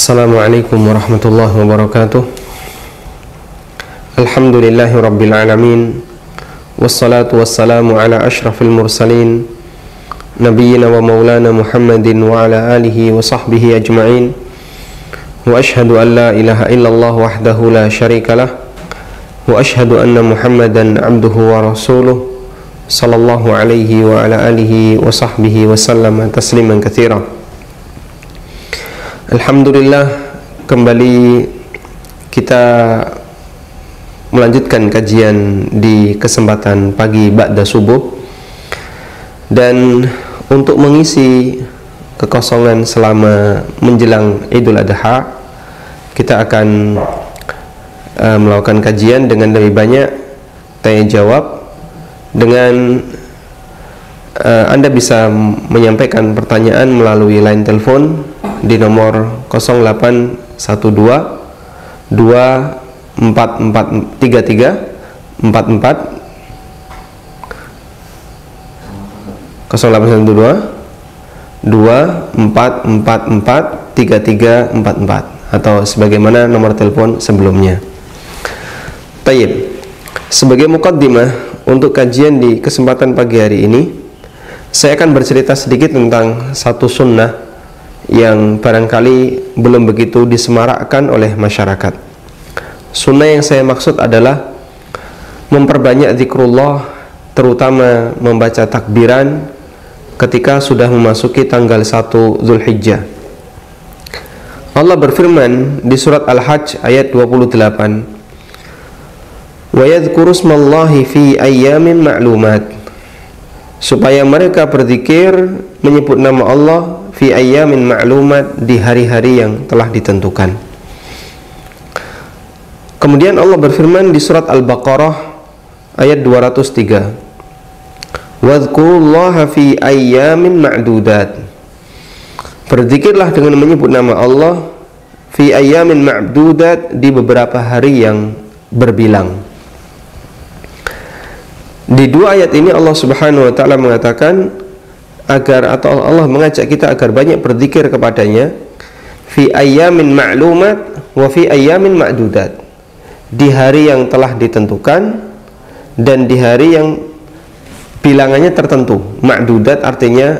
Assalamualaikum warahmatullahi wabarakatuh. Alhamdulillahi rabbil alamin. Wassalatu wassalamu ala ashrafil mursalin nabiyyina wa maulana Muhammadin wa ala alihi wa sahbihi ajma'in. Wa ashhadu an la ilaha illallah wahdahu la syarikalah. Wa ashhadu anna Muhammadan abduhu wa rasuluh sallallahu alaihi wa ala alihi wa sahbihi wa sallama tasliman katsira. Alhamdulillah, kembali kita melanjutkan kajian di kesempatan pagi ba'da subuh. Dan untuk mengisi kekosongan selama menjelang Idul Adha, kita akan melakukan kajian dengan lebih banyak tanya jawab. Dengan Anda bisa menyampaikan pertanyaan melalui line telepon di nomor 0812 2433 44 0812 2444 3344 atau sebagaimana nomor telepon sebelumnya. Tayyib. Sebagai muqaddimah untuk kajian di kesempatan pagi hari ini, saya akan bercerita sedikit tentang satu sunnah yang barangkali belum begitu disemarakkan oleh masyarakat. Sunnah yang saya maksud adalah memperbanyak zikrullah, terutama membaca takbiran ketika sudah memasuki tanggal 1 Zulhijjah. Allah berfirman di surat Al-Hajj ayat 28, wa yadhkuru smallahi fi ayyamin ma'lumat, supaya mereka berzikir menyebut nama Allah fi ayyamin ma'lumat, di hari-hari yang telah ditentukan. Kemudian Allah berfirman di surat Al-Baqarah ayat 203, wadhkurullaha fi ayyamin ma'dudat, berzikirlah dengan menyebut nama Allah fi ayyamin ma'dudat, di beberapa hari yang berbilang. Di dua ayat ini Allah Subhanahu wa taala mengatakan atau Allah mengajak kita agar banyak berzikir kepadanya fi ayyamin ma'lumat wa fi ayyamin ma'dudat, di hari yang telah ditentukan dan di hari yang bilangannya tertentu. Ma'dudat artinya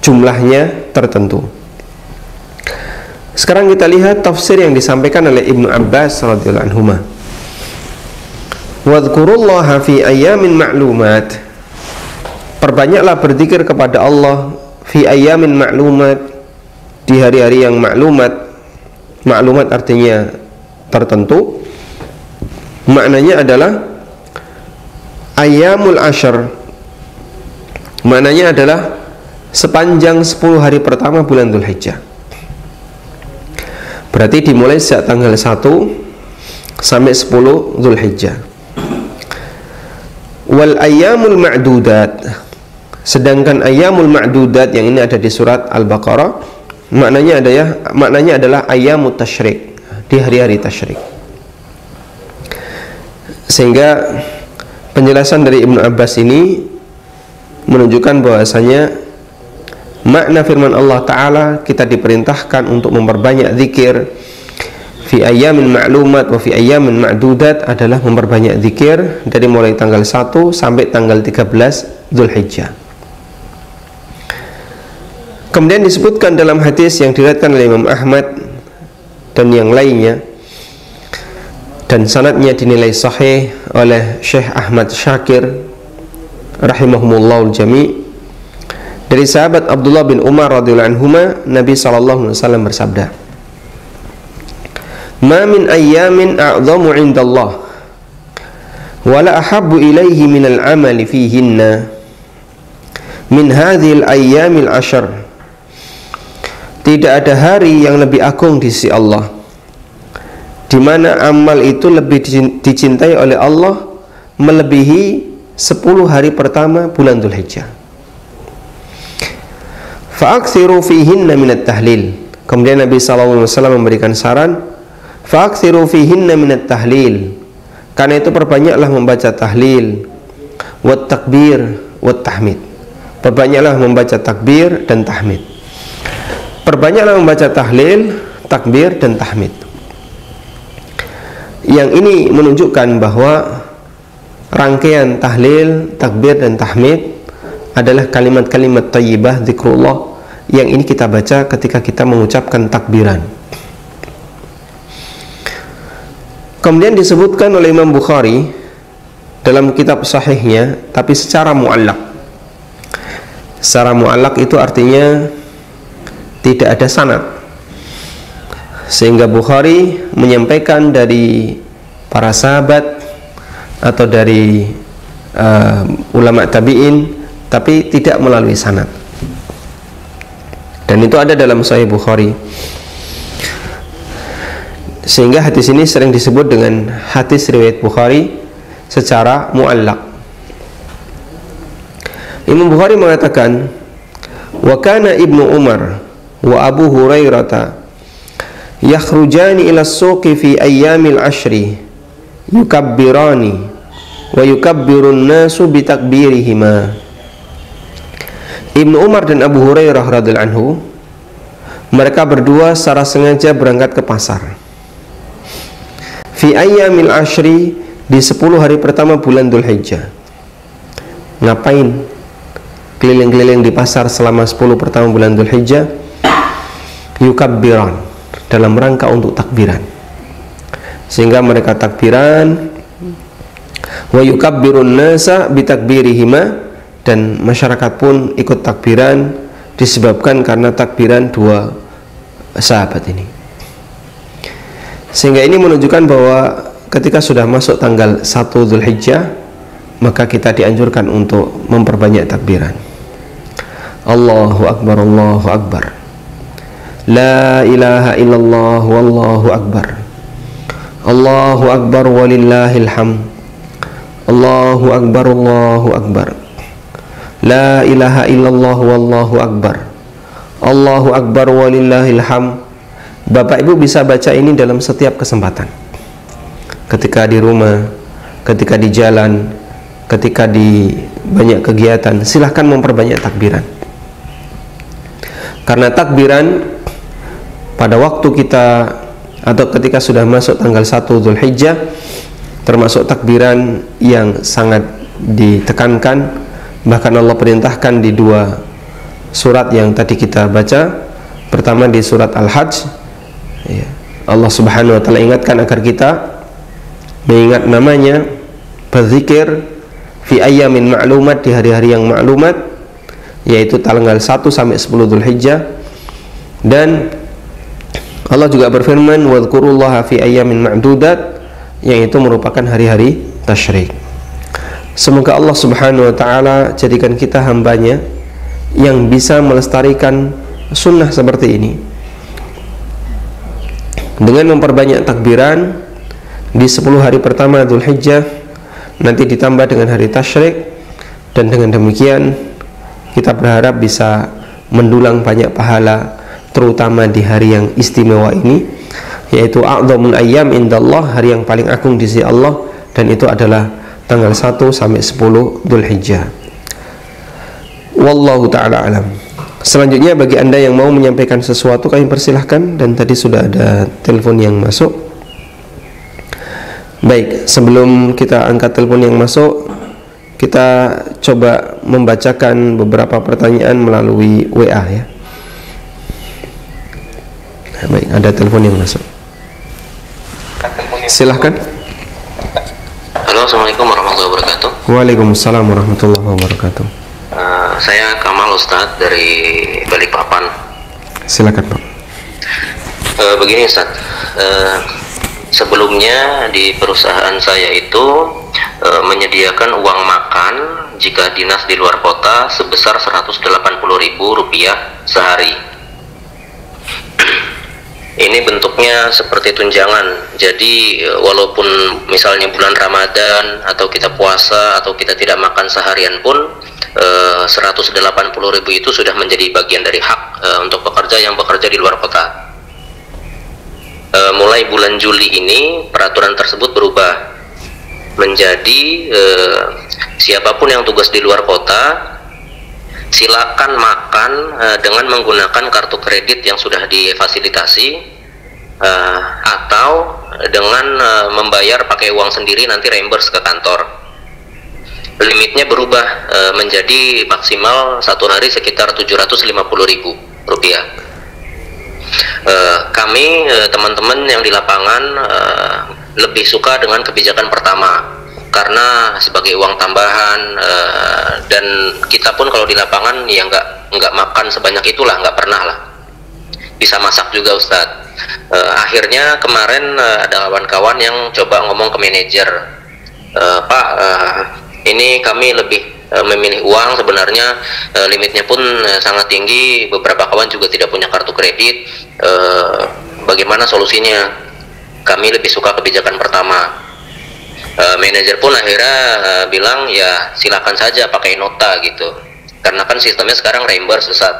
jumlahnya tertentu. Sekarang kita lihat tafsir yang disampaikan oleh Ibnu Abbas radhiyallahu anhuma. Wadhkurullaha fi ayyamin ma'lumat, perbanyaklah berzikir kepada Allah fi ayyamin ma'lumat, di hari-hari yang ma'lumat. Ma'lumat artinya tertentu. Maknanya adalah ayyamul ashar, maknanya adalah sepanjang 10 hari pertama bulan Dzulhijjah. Berarti dimulai sejak tanggal 1 sampai 10 Dzulhijjah. Wal ayyamul ma'dudat, sedangkan ayyamul ma'dudat yang ini ada di surat Al-Baqarah, maknanya adalah ayyamut tasyrik, di hari-hari tasyrik. Sehingga penjelasan dari Ibnu Abbas ini menunjukkan bahwasanya makna firman Allah Ta'ala, kita diperintahkan untuk memperbanyak zikir fi ayyamin ma'lumat wa fi ayyamin ma'dudat, adalah memperbanyak zikir dari mulai tanggal 1 sampai tanggal 13 Dzulhijjah. Kemudian disebutkan dalam hadis yang diriwayatkan oleh Imam Ahmad dan yang lainnya, dan sanadnya dinilai sahih oleh Syekh Ahmad Syakir rahimahumullah jami', dari sahabat Abdullah bin Umar radhiyallahu anhuma, Nabi sallallahu alaihi wasallam bersabda, ma min ayyamin a'zamu 'indallah wa la ahabbu ilaihi minal 'amali fihinna min hadhil ayyamil ashar, tidak ada hari yang lebih agung di sisi Allah di mana amal itu lebih dicintai oleh Allah melebihi 10 hari pertama bulan Dzulhijjah. Fa'akthiru fihinna minat tahlil, kemudian Nabi SAW memberikan saran, fa'akthiru fihinna minat tahlil, karena itu perbanyaklah membaca tahlil, wat takbir, wat tahmid, perbanyaklah membaca takbir dan tahmid. perbanyaklah membaca tahlil, takbir, dan tahmid. Yang ini menunjukkan bahwa rangkaian tahlil, takbir, dan tahmid adalah kalimat-kalimat thayyibah zikrullah yang ini kita baca ketika kita mengucapkan takbiran. Kemudian disebutkan oleh Imam Bukhari dalam kitab sahihnya, tapi secara mu'allaq. Secara mu'allaq itu artinya tidak ada sanad, sehingga Bukhari menyampaikan dari para sahabat atau dari ulama tabi'in, tapi tidak melalui sanad. Dan itu ada dalam Sahih Bukhari, sehingga hadis ini sering disebut dengan hadis riwayat Bukhari secara mu'allaq. Imam Bukhari mengatakan, wa kana Ibnu Umar wa Abu Hurairah yakhrujani ila as-suqi fi ayyamil ashri yukabbirani wa yukabbirun nasu bi takbirihima. Ibnu Umar dan Abu Hurairah radhiyallahu anhu, mereka berdua secara sengaja berangkat ke pasar fi ayyamil ashri, di 10 hari pertama bulan Dzulhijjah. Ngapain keliling-keliling di pasar selama 10 pertama bulan Dzulhijjah? Yukabbiran, dalam rangka untuk takbiran, sehingga mereka takbiran, wa yukabbirun nasa bitakbirihima, dan masyarakat pun ikut takbiran disebabkan karena takbiran dua sahabat ini. Sehingga ini menunjukkan bahwa ketika sudah masuk tanggal 1 Dzulhijjah, maka kita dianjurkan untuk memperbanyak takbiran. Allahu Akbar, Allahu Akbar, la ilaha illallah, wallahu akbar, Allahu Akbar walillahil hamd, Allahu Akbar, Allahu Akbar, la ilaha illallah, wallahu akbar, Allahu Akbar walillahil hamd. Bapak Ibu bisa baca ini dalam setiap kesempatan, ketika di rumah, ketika di jalan, ketika di banyak kegiatan. Silahkan memperbanyak takbiran, karena takbiran pada waktu kita atau ketika sudah masuk tanggal 1 Dzulhijjah termasuk takbiran yang sangat ditekankan. Bahkan Allah perintahkan di 2 surat yang tadi kita baca. Pertama di surat Al-Hajj, Allah Subhanahu wa ta'ala ingatkan agar kita mengingat namanya, berzikir fi ayyamin ma'lumat, di hari-hari yang ma'lumat, yaitu tanggal 1 sampai 10 Dzulhijjah. Dan Allah juga berfirman, wadhkurullaha fi ayyamin ma'dudat, yang itu merupakan hari-hari tasyrik. Semoga Allah Subhanahu wa ta'ala jadikan kita hambanya yang bisa melestarikan sunnah seperti ini dengan memperbanyak takbiran di 10 hari pertama Dzulhijjah, nanti ditambah dengan hari tasyrik. Dan dengan demikian kita berharap bisa mendulang banyak pahala, terutama di hari yang istimewa ini, yaitu a'dhamul ayyam indallah, hari yang paling agung di sisi Allah, dan itu adalah tanggal 1 sampai 10 Dzulhijjah. Wallahu ta'ala alam. Selanjutnya, bagi Anda yang mau menyampaikan sesuatu, kami persilahkan. Dan tadi sudah ada telepon yang masuk. Baik, sebelum kita angkat telepon yang masuk, kita coba membacakan beberapa pertanyaan melalui WA ya. Baik, ada telepon yang masuk. Silahkan. Halo, assalamualaikum warahmatullahi wabarakatuh. Waalaikumsalam warahmatullahi wabarakatuh. Saya Kamal Ustadz dari Balikpapan. Silakan Pak. Begini Ustadz, sebelumnya di perusahaan saya itu menyediakan uang makan jika dinas di luar kota sebesar Rp180.000 sehari. Ini bentuknya seperti tunjangan. Jadi walaupun misalnya bulan Ramadan atau kita puasa atau kita tidak makan seharian pun, 180.000 itu sudah menjadi bagian dari hak untuk pekerja yang bekerja di luar kota. Mulai bulan Juli ini peraturan tersebut berubah menjadi siapapun yang tugas di luar kota silakan makan dengan menggunakan kartu kredit yang sudah difasilitasi, atau dengan membayar pakai uang sendiri nanti reimburse ke kantor. Limitnya berubah menjadi maksimal satu hari sekitar Rp750.000. Kami teman-teman yang di lapangan lebih suka dengan kebijakan pertama, karena sebagai uang tambahan, dan kita pun kalau di lapangan ya nggak makan sebanyak itulah, nggak pernah lah, bisa masak juga Ustadz. Akhirnya kemarin ada kawan-kawan yang coba ngomong ke manajer, Pak, ini kami lebih memilih uang, sebenarnya limitnya pun sangat tinggi, beberapa kawan juga tidak punya kartu kredit, bagaimana solusinya? Kami lebih suka kebijakan pertama. Manajer pun akhirnya bilang ya silakan saja pakai nota gitu, karena kan sistemnya sekarang reimburse Ustaz.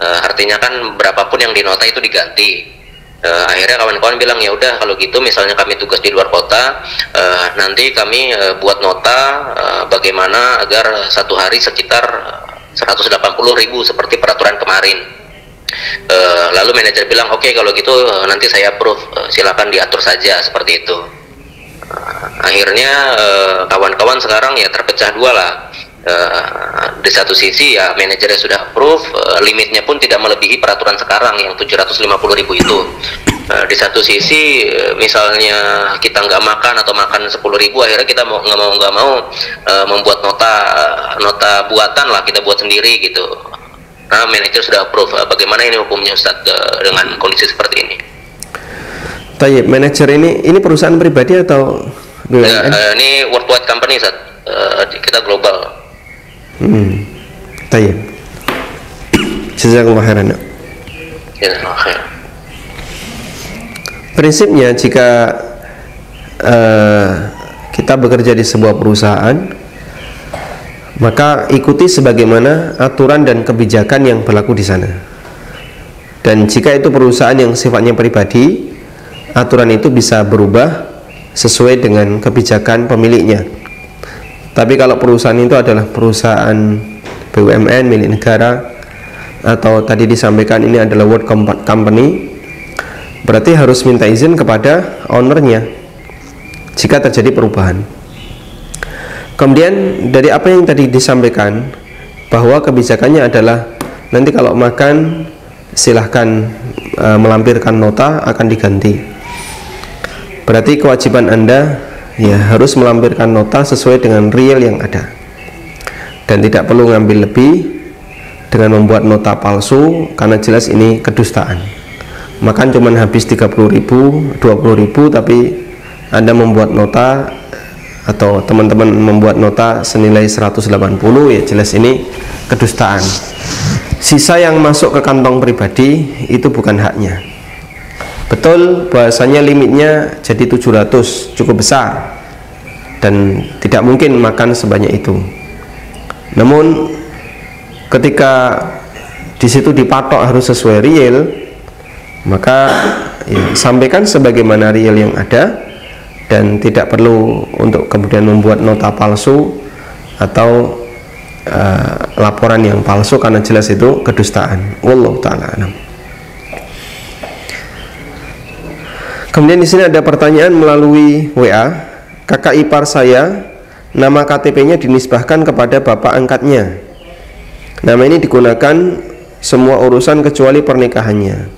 Artinya kan berapapun yang di nota itu diganti. Akhirnya kawan-kawan bilang ya udah kalau gitu, misalnya kami tugas di luar kota, nanti kami buat nota bagaimana agar satu hari sekitar 180.000 seperti peraturan kemarin. Lalu manajer bilang oke, kalau gitu nanti saya approve, silakan diatur saja seperti itu. Akhirnya kawan-kawan sekarang ya terpecah dua lah. Di satu sisi ya manajernya sudah approve, limitnya pun tidak melebihi peraturan sekarang yang 750.000 itu. Di satu sisi misalnya kita nggak makan atau makan 10.000, akhirnya kita nggak mau membuat nota buatan lah, kita buat sendiri gitu. Nah, manajer sudah approve. Bagaimana ini hukumnya Ustadz dengan kondisi seperti ini? Tayyip, manajer ini perusahaan pribadi atau BUMN? Ini worldwide company Ustadz, kita global. Tayyip. Jazakallahu khairan. Jazakallahu khairan. Prinsipnya jika kita bekerja di sebuah perusahaan, maka ikuti sebagaimana aturan dan kebijakan yang berlaku di sana. Dan jika itu perusahaan yang sifatnya pribadi, aturan itu bisa berubah sesuai dengan kebijakan pemiliknya. Tapi kalau perusahaan itu adalah perusahaan BUMN milik negara, atau tadi disampaikan ini adalah world company, berarti harus minta izin kepada ownernya jika terjadi perubahan. Kemudian dari apa yang tadi disampaikan, bahwa kebijakannya adalah nanti kalau makan silahkan melampirkan nota, akan diganti. Berarti kewajiban Anda ya harus melampirkan nota sesuai dengan real yang ada, dan tidak perlu ngambil lebih dengan membuat nota palsu, karena jelas ini kedustaan. Makan cuman habis 30.000, 20.000, tapi Anda membuat nota atau teman-teman membuat nota senilai 180, ya jelas ini kedustaan. Sisa yang masuk ke kantong pribadi itu bukan haknya. Betul bahasanya limitnya jadi 700, cukup besar, dan tidak mungkin makan sebanyak itu. Namun ketika di situ dipatok harus sesuai real, maka ya, sampaikan sebagaimana real yang ada, dan tidak perlu untuk kemudian membuat nota palsu atau laporan yang palsu, karena jelas itu kedustaan. Wallahu ta'ala alam. Kemudian di sini ada pertanyaan melalui WA. Kakak ipar saya, nama KTP-nya dinisbahkan kepada bapak angkatnya. Nama ini digunakan semua urusan kecuali pernikahannya.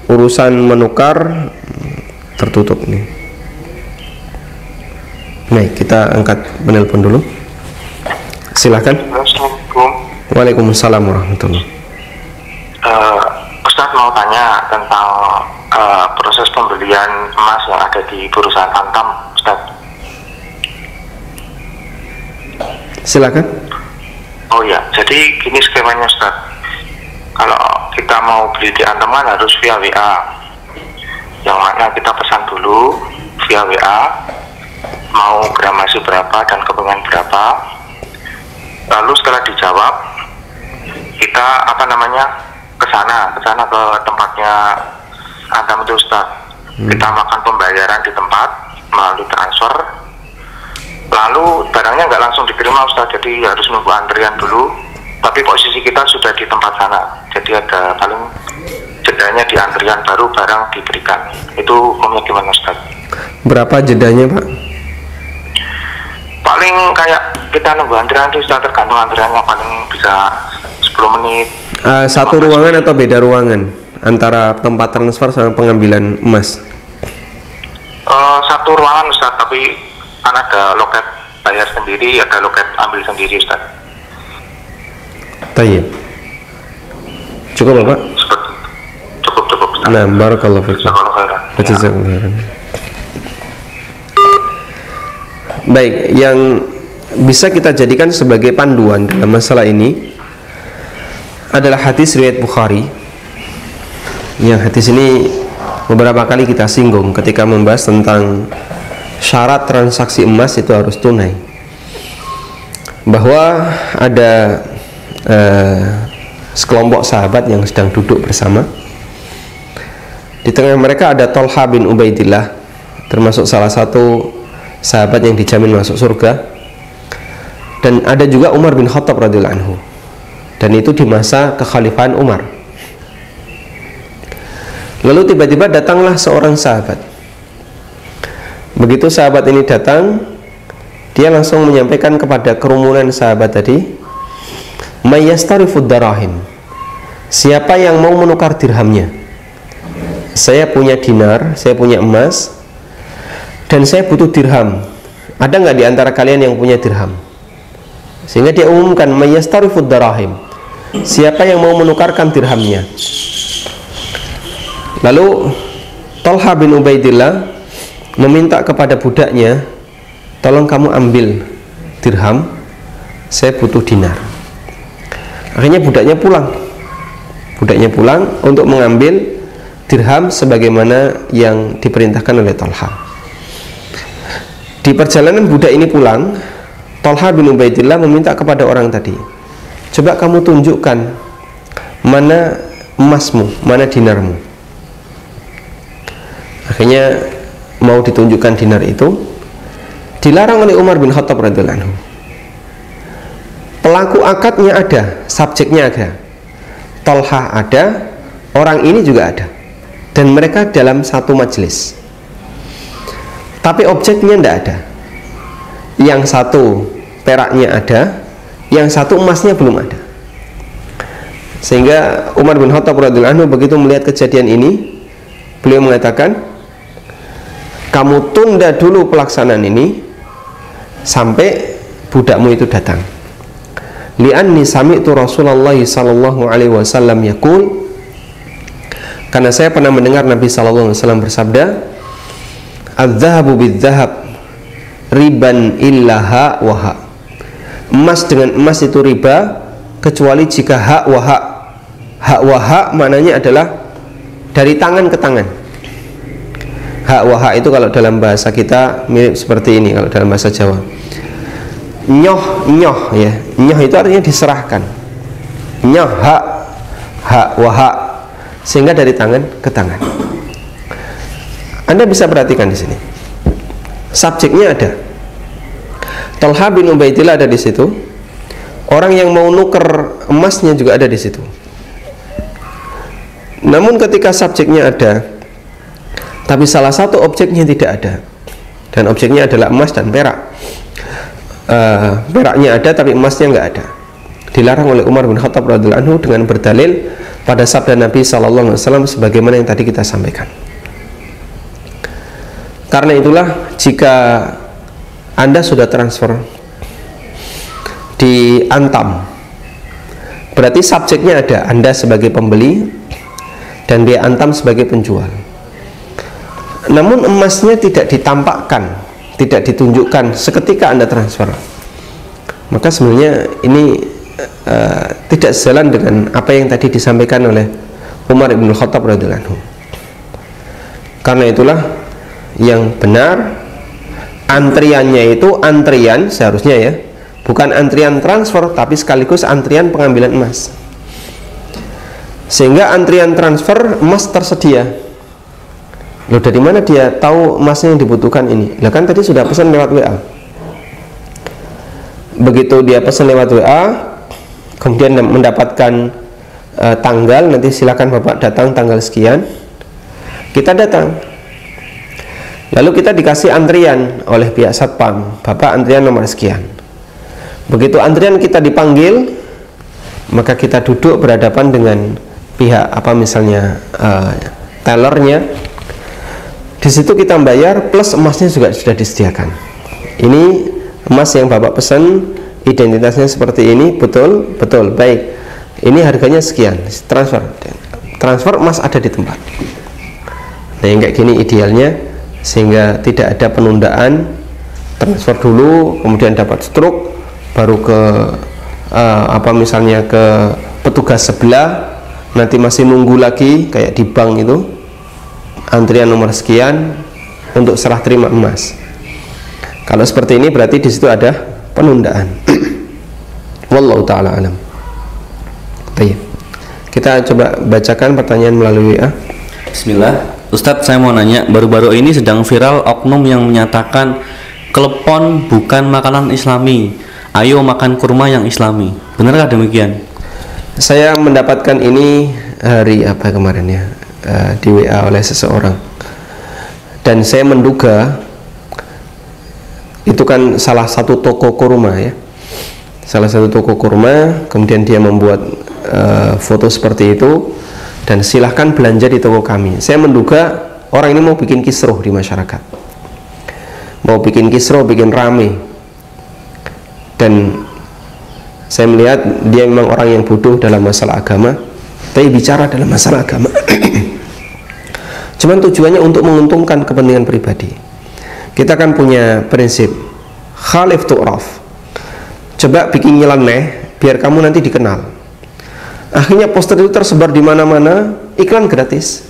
Urusan menukar tertutup nih. Baik, kita angkat penelpon dulu. Silahkan. Assalamualaikum. Waalaikumsalam warahmatullahi. Ustadz mau tanya tentang proses pembelian emas yang ada di perusahaan Antam, Ustadz. Silakan. Oh ya, jadi gini skemanya Ustadz. Kalau kita mau beli di Antam kan harus via WA, yang mana kita pesan dulu via WA, mau gramasi berapa dan kebutuhan berapa. Lalu setelah dijawab, kita ke sana ke tempatnya Antam itu Ustadz. Kita makan pembayaran di tempat melalui transfer. Lalu barangnya nggak langsung diterima Ustadz, jadi harus nunggu antrian dulu, tapi posisi kita sudah di tempat sana, jadi ada paling jedanya di antrian baru barang diberikan. Itu hukumnya gimana Ustaz? Berapa jedanya Pak? Paling kayak kita nunggu antrian itu sudah tergantung antriannya, paling bisa 10 menit. Satu ruangan atau beda ruangan antara tempat transfer sama pengambilan emas? Satu ruangan Ustaz, tapi kan ada loket bayar sendiri, ada loket ambil sendiri Ustaz. Tayyib. Cukup Bapak? Cukup Ustaz. Nah, barakallahu fiik. Jazakallahu khairan. Jazakallahu khairan. Baik, yang bisa kita jadikan sebagai panduan dalam masalah ini adalah hadis riwayat Bukhari. Yang hadis ini beberapa kali kita singgung ketika membahas tentang syarat transaksi emas itu harus tunai. Bahwa ada sekelompok sahabat yang sedang duduk bersama. Di tengah mereka ada Thalha bin Ubaidillah, termasuk salah satu sahabat yang dijamin masuk surga, dan ada juga Umar bin Khattab radhiyallahu anhu, dan itu di masa kekhalifahan Umar. Lalu tiba-tiba datanglah seorang sahabat. Begitu sahabat ini datang, dia langsung menyampaikan kepada kerumunan sahabat tadi, mayyastarifud darahim, siapa yang mau menukar dirhamnya? Saya punya dinar, saya punya emas, dan saya butuh dirham. Ada nggak di antara kalian yang punya dirham? Sehingga dia umumkan mayyastarifud darahim, siapa yang mau menukarkan dirhamnya? Lalu Thalha bin Ubaidillah meminta kepada budaknya, tolong kamu ambil dirham, saya butuh dinar. Akhirnya budaknya pulang untuk mengambil dirham sebagaimana yang diperintahkan oleh Thalha. Di perjalanan budak ini pulang, Thalha bin Ubaidillah meminta kepada orang tadi, coba kamu tunjukkan mana emasmu, mana dinarmu. Akhirnya mau ditunjukkan dinar itu, dilarang oleh Umar bin Khattab radhiyallahu anhu. Pelaku akadnya ada, subjeknya ada, Thalha ada, orang ini juga ada, dan mereka dalam satu majelis. Tapi objeknya tidak ada. Yang satu peraknya ada, yang satu emasnya belum ada. Sehingga Umar bin Khattab radhiyallahu anhu begitu melihat kejadian ini, beliau mengatakan, kamu tunda dulu pelaksanaan ini sampai budakmu itu datang. Li'anni sami'tu Rasulullah sallallahu alaihi wasallam yaqul, karena saya pernah mendengar Nabi sallallahu alaihi wasallam bersabda, adz-dzahabu bidz-dzahab riban illa ha wa ha. Emas dengan emas itu riba kecuali jika hak wa hak. Hak wa hak maknanya adalah dari tangan ke tangan. Hak wa hak itu kalau dalam bahasa kita mirip seperti ini, kalau dalam bahasa Jawa. Nyoh ya. Nyoh itu artinya diserahkan. Nyoh hak wa hak, sehingga dari tangan ke tangan. Anda bisa perhatikan di sini. Subjeknya ada. Thalha bin Ubaidillah ada di situ. Orang yang mau nuker emasnya juga ada di situ. Namun ketika subjeknya ada, tapi salah satu objeknya tidak ada, dan objeknya adalah emas dan perak. Peraknya ada tapi emasnya nggak ada. Dilarang oleh Umar bin Khattab radhiyallahu anhu dengan berdalil pada sabda Nabi sallallahu alaihi wasallam sebagaimana yang tadi kita sampaikan. Karena itulah, jika Anda sudah transfer di Antam, berarti subjeknya ada, Anda sebagai pembeli dan dia Antam sebagai penjual. Namun emasnya tidak ditampakkan, tidak ditunjukkan seketika Anda transfer. Maka sebenarnya ini tidak sejalan dengan apa yang tadi disampaikan oleh Umar bin Khattab radhiyallahu anhu. Karena itulah yang benar, antriannya itu antrian seharusnya ya, bukan antrian transfer tapi sekaligus antrian pengambilan emas. Sehingga antrian transfer emas tersedia. Loh, dari mana dia tahu emasnya yang dibutuhkan ini? Lah kan tadi sudah pesan lewat WA. Begitu dia pesan lewat WA, kemudian mendapatkan tanggal, nanti silakan Bapak datang tanggal sekian. Kita datang, lalu kita dikasih antrian oleh pihak satpam, Bapak antrian nomor sekian. Begitu antrian kita dipanggil, maka kita duduk berhadapan dengan pihak misalnya tellernya. Di situ kita bayar, plus emasnya juga sudah disediakan. Ini emas yang Bapak pesan, identitasnya seperti ini, betul, baik. Ini harganya sekian, transfer emas ada di tempat. Nah, yang kayak gini idealnya, sehingga tidak ada penundaan, transfer dulu, kemudian dapat struk, baru ke misalnya ke petugas sebelah, nanti masih nunggu lagi kayak di bank itu, antrian nomor sekian untuk serah terima emas. Kalau seperti ini berarti di situ ada penundaan. Wallahu taala alam. Baik. Kita coba bacakan pertanyaan melalui WA. Bismillah. Ustadz, saya mau nanya, baru-baru ini sedang viral oknum yang menyatakan klepon bukan makanan Islami. Ayo makan kurma yang Islami. Benarkah demikian? Saya mendapatkan ini hari kemarin ya, di WA oleh seseorang, dan saya menduga itu kan salah satu toko kurma ya, kemudian dia membuat foto seperti itu, dan silahkan belanja di toko kami. Saya menduga orang ini mau bikin kisruh di masyarakat, mau bikin kisruh, bikin rame. Dan saya melihat dia memang orang yang bodoh dalam masalah agama, tapi bicara dalam masalah agama cuman tujuannya untuk menguntungkan kepentingan pribadi. Kita kan punya prinsip khalif tu'raf, coba bikin nyeleneh biar kamu nanti dikenal. Akhirnya poster itu tersebar di mana-mana, iklan gratis.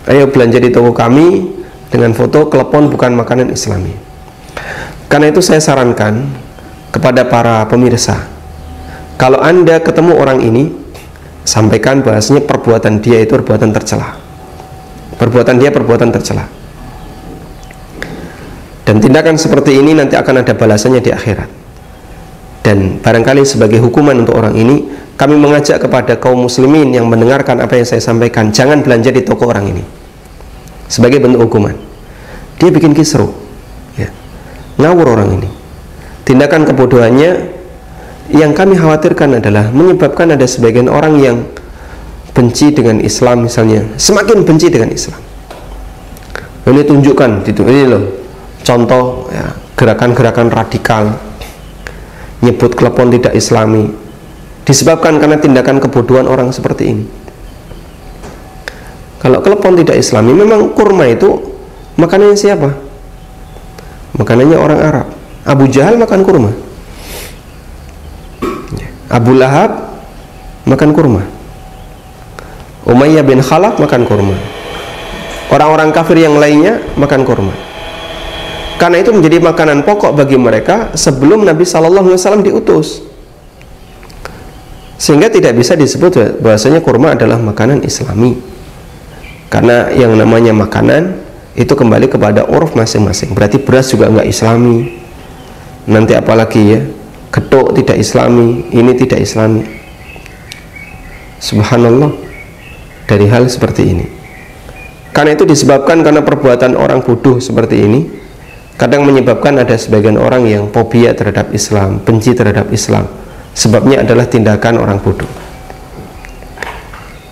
Ayo belanja di toko kami dengan foto klepon bukan makanan Islami. Karena itu saya sarankan kepada para pemirsa, kalau Anda ketemu orang ini, sampaikan bahasanya perbuatan dia itu perbuatan tercela. Perbuatan dia perbuatan tercela. Dan tindakan seperti ini nanti akan ada balasannya di akhirat. Dan barangkali sebagai hukuman untuk orang ini, kami mengajak kepada kaum muslimin yang mendengarkan apa yang saya sampaikan, jangan belanja di toko orang ini. Sebagai bentuk hukuman. Dia bikin kisruh, ya. Ngawur orang ini. Tindakan kebodohannya yang kami khawatirkan adalah menyebabkan ada sebagian orang yang benci dengan Islam, misalnya semakin benci dengan Islam. Ini tunjukkan ini loh contoh ya, gerakan-gerakan radikal, nyebut klepon tidak Islami, disebabkan karena tindakan kebodohan orang seperti ini. Kalau klepon tidak Islami, memang kurma itu makanannya siapa? Makanannya orang Arab. Abu Jahal makan kurma, Abu Lahab makan kurma, Umayyah bin Khalaf makan kurma, orang-orang kafir yang lainnya makan kurma. Karena itu menjadi makanan pokok bagi mereka sebelum Nabi SAW diutus, sehingga tidak bisa disebut bahwasanya kurma adalah makanan Islami. Karena yang namanya makanan itu kembali kepada uruf masing-masing. Berarti beras juga enggak Islami, nanti apalagi ya, getuk tidak Islami, ini tidak Islami. Subhanallah, dari hal seperti ini. Karena itu disebabkan karena perbuatan orang bodoh seperti ini, kadang menyebabkan ada sebagian orang yang fobia terhadap Islam, benci terhadap Islam. Sebabnya adalah tindakan orang bodoh.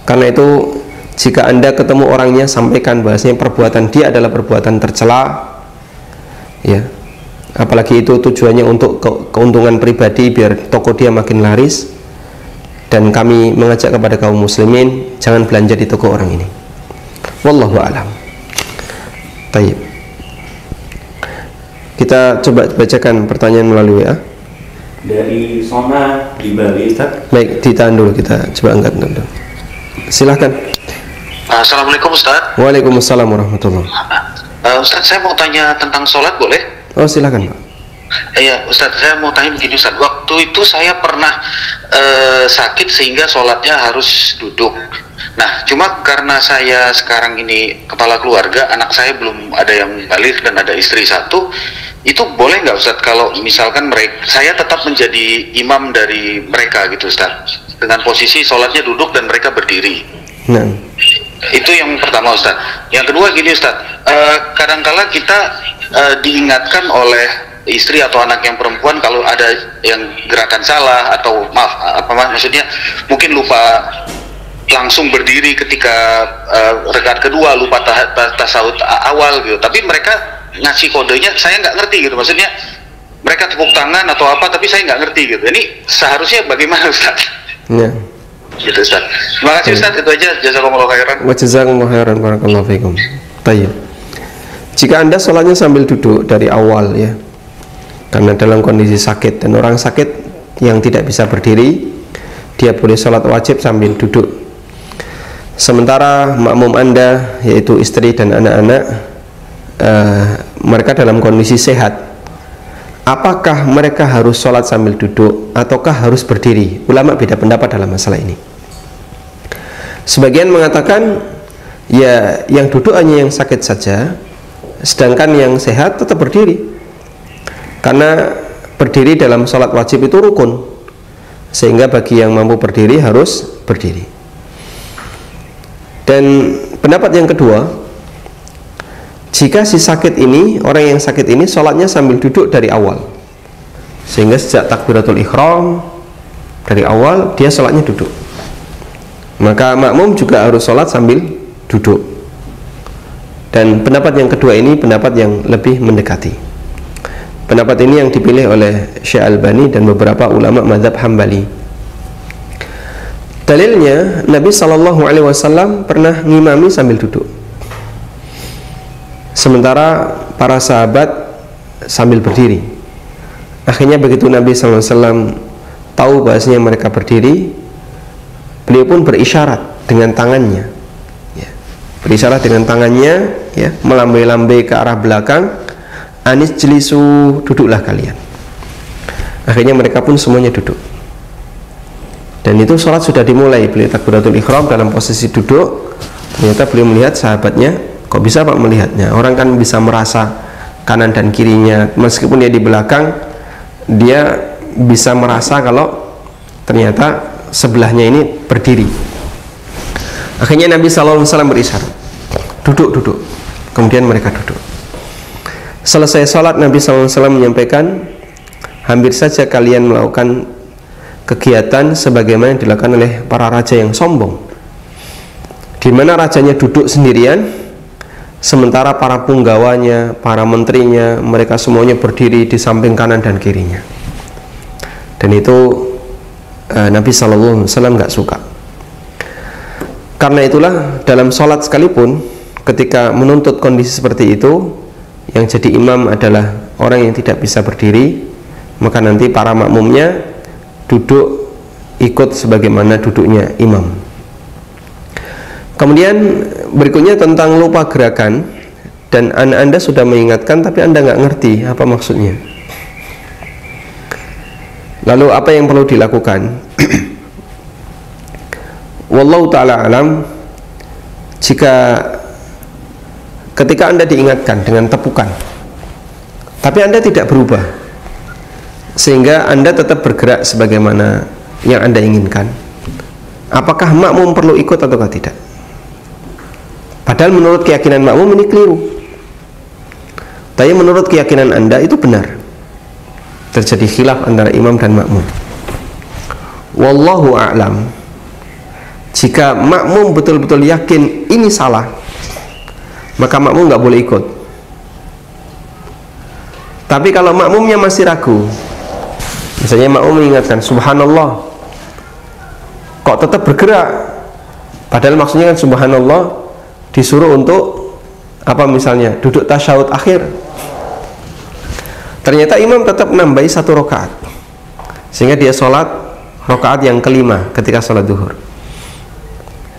Karena itu jika Anda ketemu orangnya, sampaikan bahasanya perbuatan dia adalah perbuatan tercela, ya. Apalagi itu tujuannya untuk keuntungan pribadi biar toko dia makin laris. Dan kami mengajak kepada kaum muslimin, jangan belanja di toko orang ini. Wallahu a'lam. Baik. Kita coba bacakan pertanyaan melalui WA. Dari Sona di Bali, Ustaz. Baik, ditahan dulu, kita coba angkat dulu. Silahkan. Assalamualaikum Ustaz. Waalaikumsalam warahmatullahi. Ustaz, saya mau tanya tentang sholat, boleh? Oh, silahkan Pak. Iya Ustaz, saya mau tanya begini Ustaz. Waktu itu saya pernah sakit sehingga sholatnya harus duduk. Nah, cuma karena saya sekarang ini kepala keluarga, anak saya belum ada yang balik dan ada istri satu, itu boleh nggak Ustadz kalau misalkan saya tetap menjadi imam dari mereka gitu Ustadz, dengan posisi sholatnya duduk dan mereka berdiri? Nah, itu yang pertama Ustadz. Yang kedua gini Ustadz, kadangkala kita diingatkan oleh istri atau anak yang perempuan kalau ada yang gerakan salah atau maksudnya mungkin lupa langsung berdiri ketika rakaat kedua, lupa tasawuf awal gitu, tapi mereka ngasih kodenya saya nggak ngerti gitu, maksudnya mereka tepuk tangan atau apa tapi saya nggak ngerti gitu. Ini seharusnya bagaimana Ustaz? ya. Gitu Ustaz. Terima kasih Ustaz, itu aja. Jazakumullah khairan. Wa jazakumullah khairan, barakallahu fikum. Tayyib. Jika Anda sholatnya sambil duduk dari awal ya, karena dalam kondisi sakit, dan orang sakit yang tidak bisa berdiri, dia boleh sholat wajib sambil duduk. Sementara makmum Anda, yaitu istri dan anak-anak, mereka dalam kondisi sehat, apakah mereka harus sholat sambil duduk ataukah harus berdiri? Ulama beda pendapat dalam masalah ini. Sebagian mengatakan ya yang duduk hanya yang sakit saja, sedangkan yang sehat tetap berdiri, karena berdiri dalam sholat wajib itu rukun, sehingga bagi yang mampu berdiri harus berdiri. Dan pendapat yang kedua, jika si sakit ini, orang yang sakit ini sholatnya sambil duduk dari awal, sehingga sejak takbiratul ihram dari awal dia sholatnya duduk, maka makmum juga harus sholat sambil duduk. Dan pendapat yang kedua ini pendapat yang lebih mendekati. Pendapat ini yang dipilih oleh Syekh Albani dan beberapa ulama mazhab Hambali. Dalilnya, Nabi SAW pernah ngimami sambil duduk, sementara para sahabat sambil berdiri. Akhirnya begitu Nabi SAW tahu bahasanya mereka berdiri, beliau pun berisyarat dengan tangannya, ya, berisyarat dengan tangannya, ya, melambai-lambai ke arah belakang, anis jelisu, duduklah kalian. Akhirnya mereka pun semuanya duduk. Dan itu sholat sudah dimulai, beliau takbiratul ihram dalam posisi duduk. Ternyata beliau melihat sahabatnya, kok bisa Pak melihatnya? Orang kan bisa merasa kanan dan kirinya, meskipun dia di belakang, dia bisa merasa kalau ternyata sebelahnya ini berdiri. Akhirnya Nabi SAW berisyarat, duduk. Kemudian mereka duduk. Selesai sholat, Nabi SAW menyampaikan, hampir saja kalian melakukan kegiatan sebagaimana yang dilakukan oleh para raja yang sombong, di mana rajanya duduk sendirian, sementara para punggawanya, para menterinya, mereka semuanya berdiri di samping kanan dan kirinya. Dan itu Nabi SAW nggak suka. Karena itulah dalam sholat sekalipun, ketika menuntut kondisi seperti itu, yang jadi imam adalah orang yang tidak bisa berdiri, maka nanti para makmumnya duduk ikut sebagaimana duduknya imam. Kemudian berikutnya tentang lupa gerakan, dan Anda sudah mengingatkan tapi Anda nggak ngerti apa maksudnya. Lalu apa yang perlu dilakukan? Wallahu ta'ala alam. Jika ketika Anda diingatkan dengan tepukan, tapi Anda tidak berubah, sehingga Anda tetap bergerak sebagaimana yang Anda inginkan, apakah makmum perlu ikut atau tidak? Padahal menurut keyakinan makmum ini keliru, tapi menurut keyakinan Anda itu benar. Terjadi khilaf antara imam dan makmum. Wallahu a'lam. Jika makmum betul-betul yakin ini salah, maka makmum nggak boleh ikut. Tapi kalau makmumnya masih ragu, misalnya makmum mengingatkan subhanallah, kok tetap bergerak, padahal maksudnya kan subhanallah disuruh untuk apa, misalnya duduk tasyahud akhir, ternyata imam tetap menambahi 1 rakaat, sehingga dia sholat rakaat yang kelima ketika sholat duhur,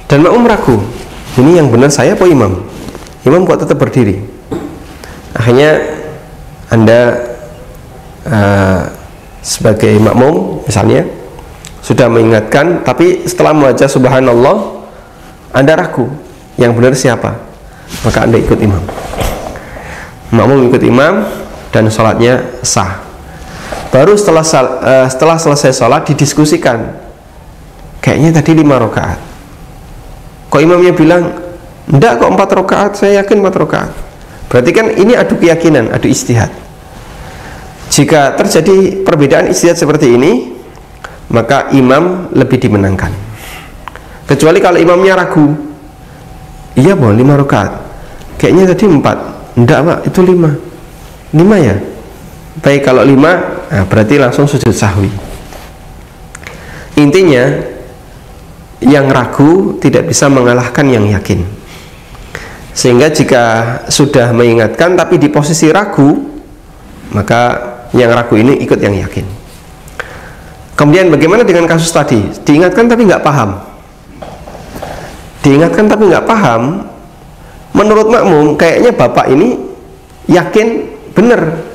dan makmum ragu, ini yang benar saya apa imam? Imam kok tetap berdiri. Akhirnya Anda sebagai makmum misalnya sudah mengingatkan, tapi setelah membaca subhanallah Anda ragu yang benar siapa, maka Anda ikut imam. Makmum ikut imam, dan sholatnya sah. Baru setelah selesai sholat didiskusikan, kayaknya tadi 5 rakaat. Kok imamnya bilang enggak kok 4 rakaat, saya yakin 4 rakaat. Berarti kan ini adu keyakinan, adu ijtihad. Jika terjadi perbedaan ijtihad seperti ini, maka imam lebih dimenangkan. Kecuali kalau imamnya ragu, iya boh 5 rakaat, kayaknya tadi 4, enggak pak itu 5 ya. Baik, kalau 5, nah berarti langsung sujud sahwi. Intinya yang ragu tidak bisa mengalahkan yang yakin. Sehingga jika sudah mengingatkan tapi di posisi ragu, maka yang ragu ini ikut yang yakin. Kemudian bagaimana dengan kasus tadi? Diingatkan tapi nggak paham. Diingatkan tapi nggak paham. Menurut makmum kayaknya bapak ini yakin benar,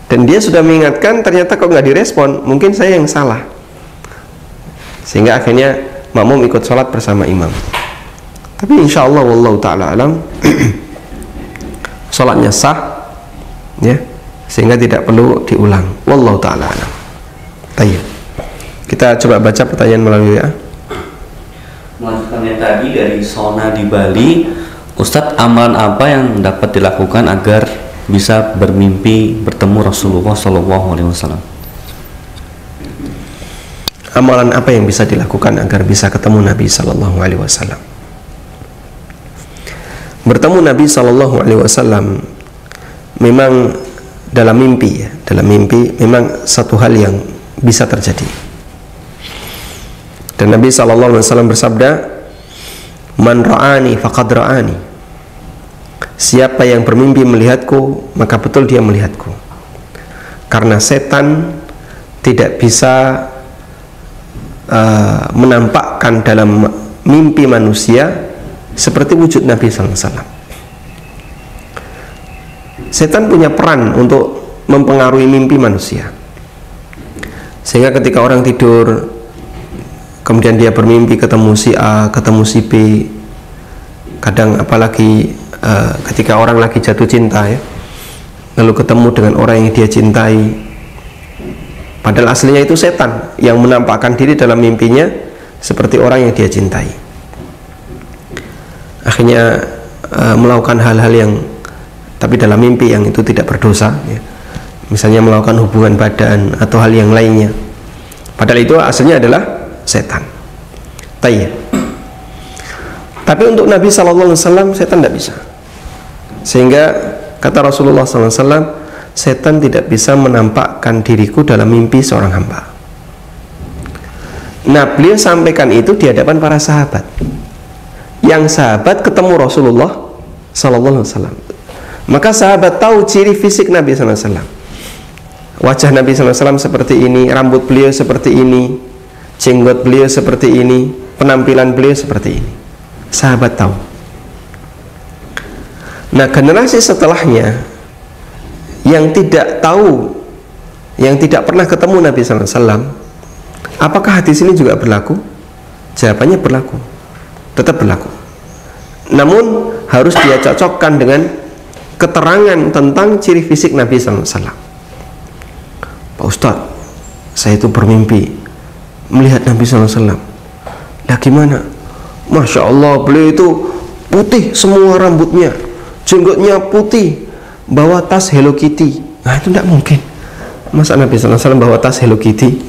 dan dia sudah mengingatkan, ternyata kok nggak direspon. Mungkin saya yang salah, sehingga akhirnya makmum ikut sholat bersama imam. Tapi insya Allah wallahu ta'ala alam sholatnya sah, ya, sehingga tidak perlu diulang. Wallahu ta'ala alam. Baik, kita coba baca pertanyaan melalui WA. Melanjutkan yang tadi dari Sona di Bali, Ustadz, amalan apa yang dapat dilakukan agar bisa bermimpi bertemu Rasulullah SAW? Amalan apa yang bisa dilakukan agar bisa ketemu Nabi SAW? Bertemu Nabi SAW memang dalam mimpi, ya. Dalam mimpi memang satu hal yang bisa terjadi. Dan Nabi SAW bersabda, "Man ra'ani faqad ra'ani." Siapa yang bermimpi melihatku, maka betul dia melihatku. Karena setan tidak bisa menampakkan dalam mimpi manusia seperti wujud Nabi SAW. Setan punya peran untuk mempengaruhi mimpi manusia, sehingga ketika orang tidur kemudian dia bermimpi ketemu si A, ketemu si B, kadang apalagi ketika orang lagi jatuh cinta, ya, lalu ketemu dengan orang yang dia cintai, padahal aslinya itu setan yang menampakkan diri dalam mimpinya seperti orang yang dia cintai. Akhirnya melakukan hal-hal yang tapi dalam mimpi yang itu tidak berdosa, ya. Misalnya melakukan hubungan badan atau hal yang lainnya, padahal itu aslinya adalah setan. Tapi untuk Nabi SAW setan tidak bisa. Sehingga kata Rasulullah SAW, setan tidak bisa menampakkan diriku dalam mimpi seorang hamba. Nah, beliau sampaikan itu di hadapan para sahabat. Yang sahabat ketemu Rasulullah SAW, maka sahabat tahu ciri fisik Nabi SAW. Wajah Nabi SAW seperti ini, rambut beliau seperti ini, jenggot beliau seperti ini, penampilan beliau seperti ini. Sahabat tahu. Nah, generasi setelahnya yang tidak tahu, yang tidak pernah ketemu Nabi SAW, apakah hadis ini juga berlaku? Jawabannya berlaku, tetap berlaku. Namun harus dia cocokkan dengan keterangan tentang ciri fisik Nabi SAW. Pak Ustadz, saya itu bermimpi melihat Nabi SAW. Nah gimana? Masya Allah, beliau itu putih semua rambutnya, jenggotnya putih, bawa tas Hello Kitty. Nah itu tidak mungkin. Masa Nabi SAW bawa tas Hello Kitty?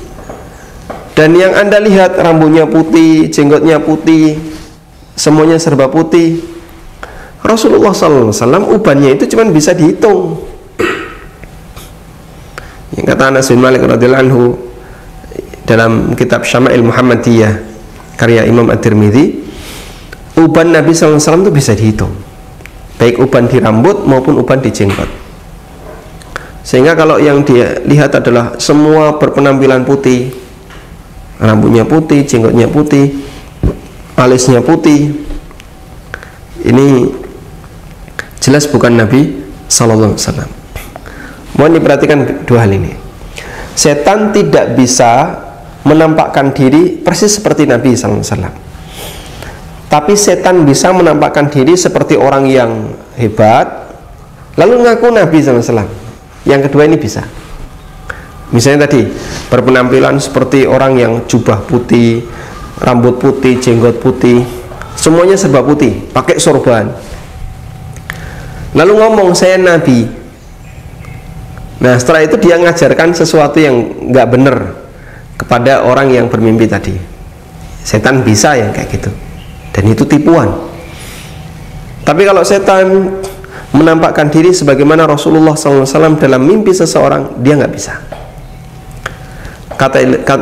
Dan yang Anda lihat rambutnya putih, jenggotnya putih, semuanya serba putih. Rasulullah SAW ubannya itu cuma bisa dihitung. Yang kata Anas bin Malik radhiyallahu anhu dalam kitab Syama'il Muhammadiyah karya Imam At-Tirmidzi, uban Nabi SAW itu bisa dihitung, baik uban di rambut maupun uban di jenggot. Sehingga kalau yang dia lihat adalah semua berpenampilan putih, rambutnya putih, jenggotnya putih, alisnya putih, ini jelas bukan Nabi Sallallahu Alaihi Wasallam. Mohon diperhatikan dua hal ini. Setan tidak bisa menampakkan diri persis seperti Nabi Sallallahu Alaihi Wasallam, tapi setan bisa menampakkan diri seperti orang yang hebat, lalu ngaku Nabi Sallallahu Alaihi Wasallam. Yang kedua ini bisa. Misalnya tadi berpenampilan seperti orang yang jubah putih, rambut putih, jenggot putih, semuanya serba putih, pakai sorban. Lalu ngomong saya nabi. Nah setelah itu dia ngajarkan sesuatu yang nggak benar kepada orang yang bermimpi tadi. Setan bisa yang kayak gitu, dan itu tipuan. Tapi kalau setan menampakkan diri sebagaimana Rasulullah SAW dalam mimpi seseorang, dia nggak bisa.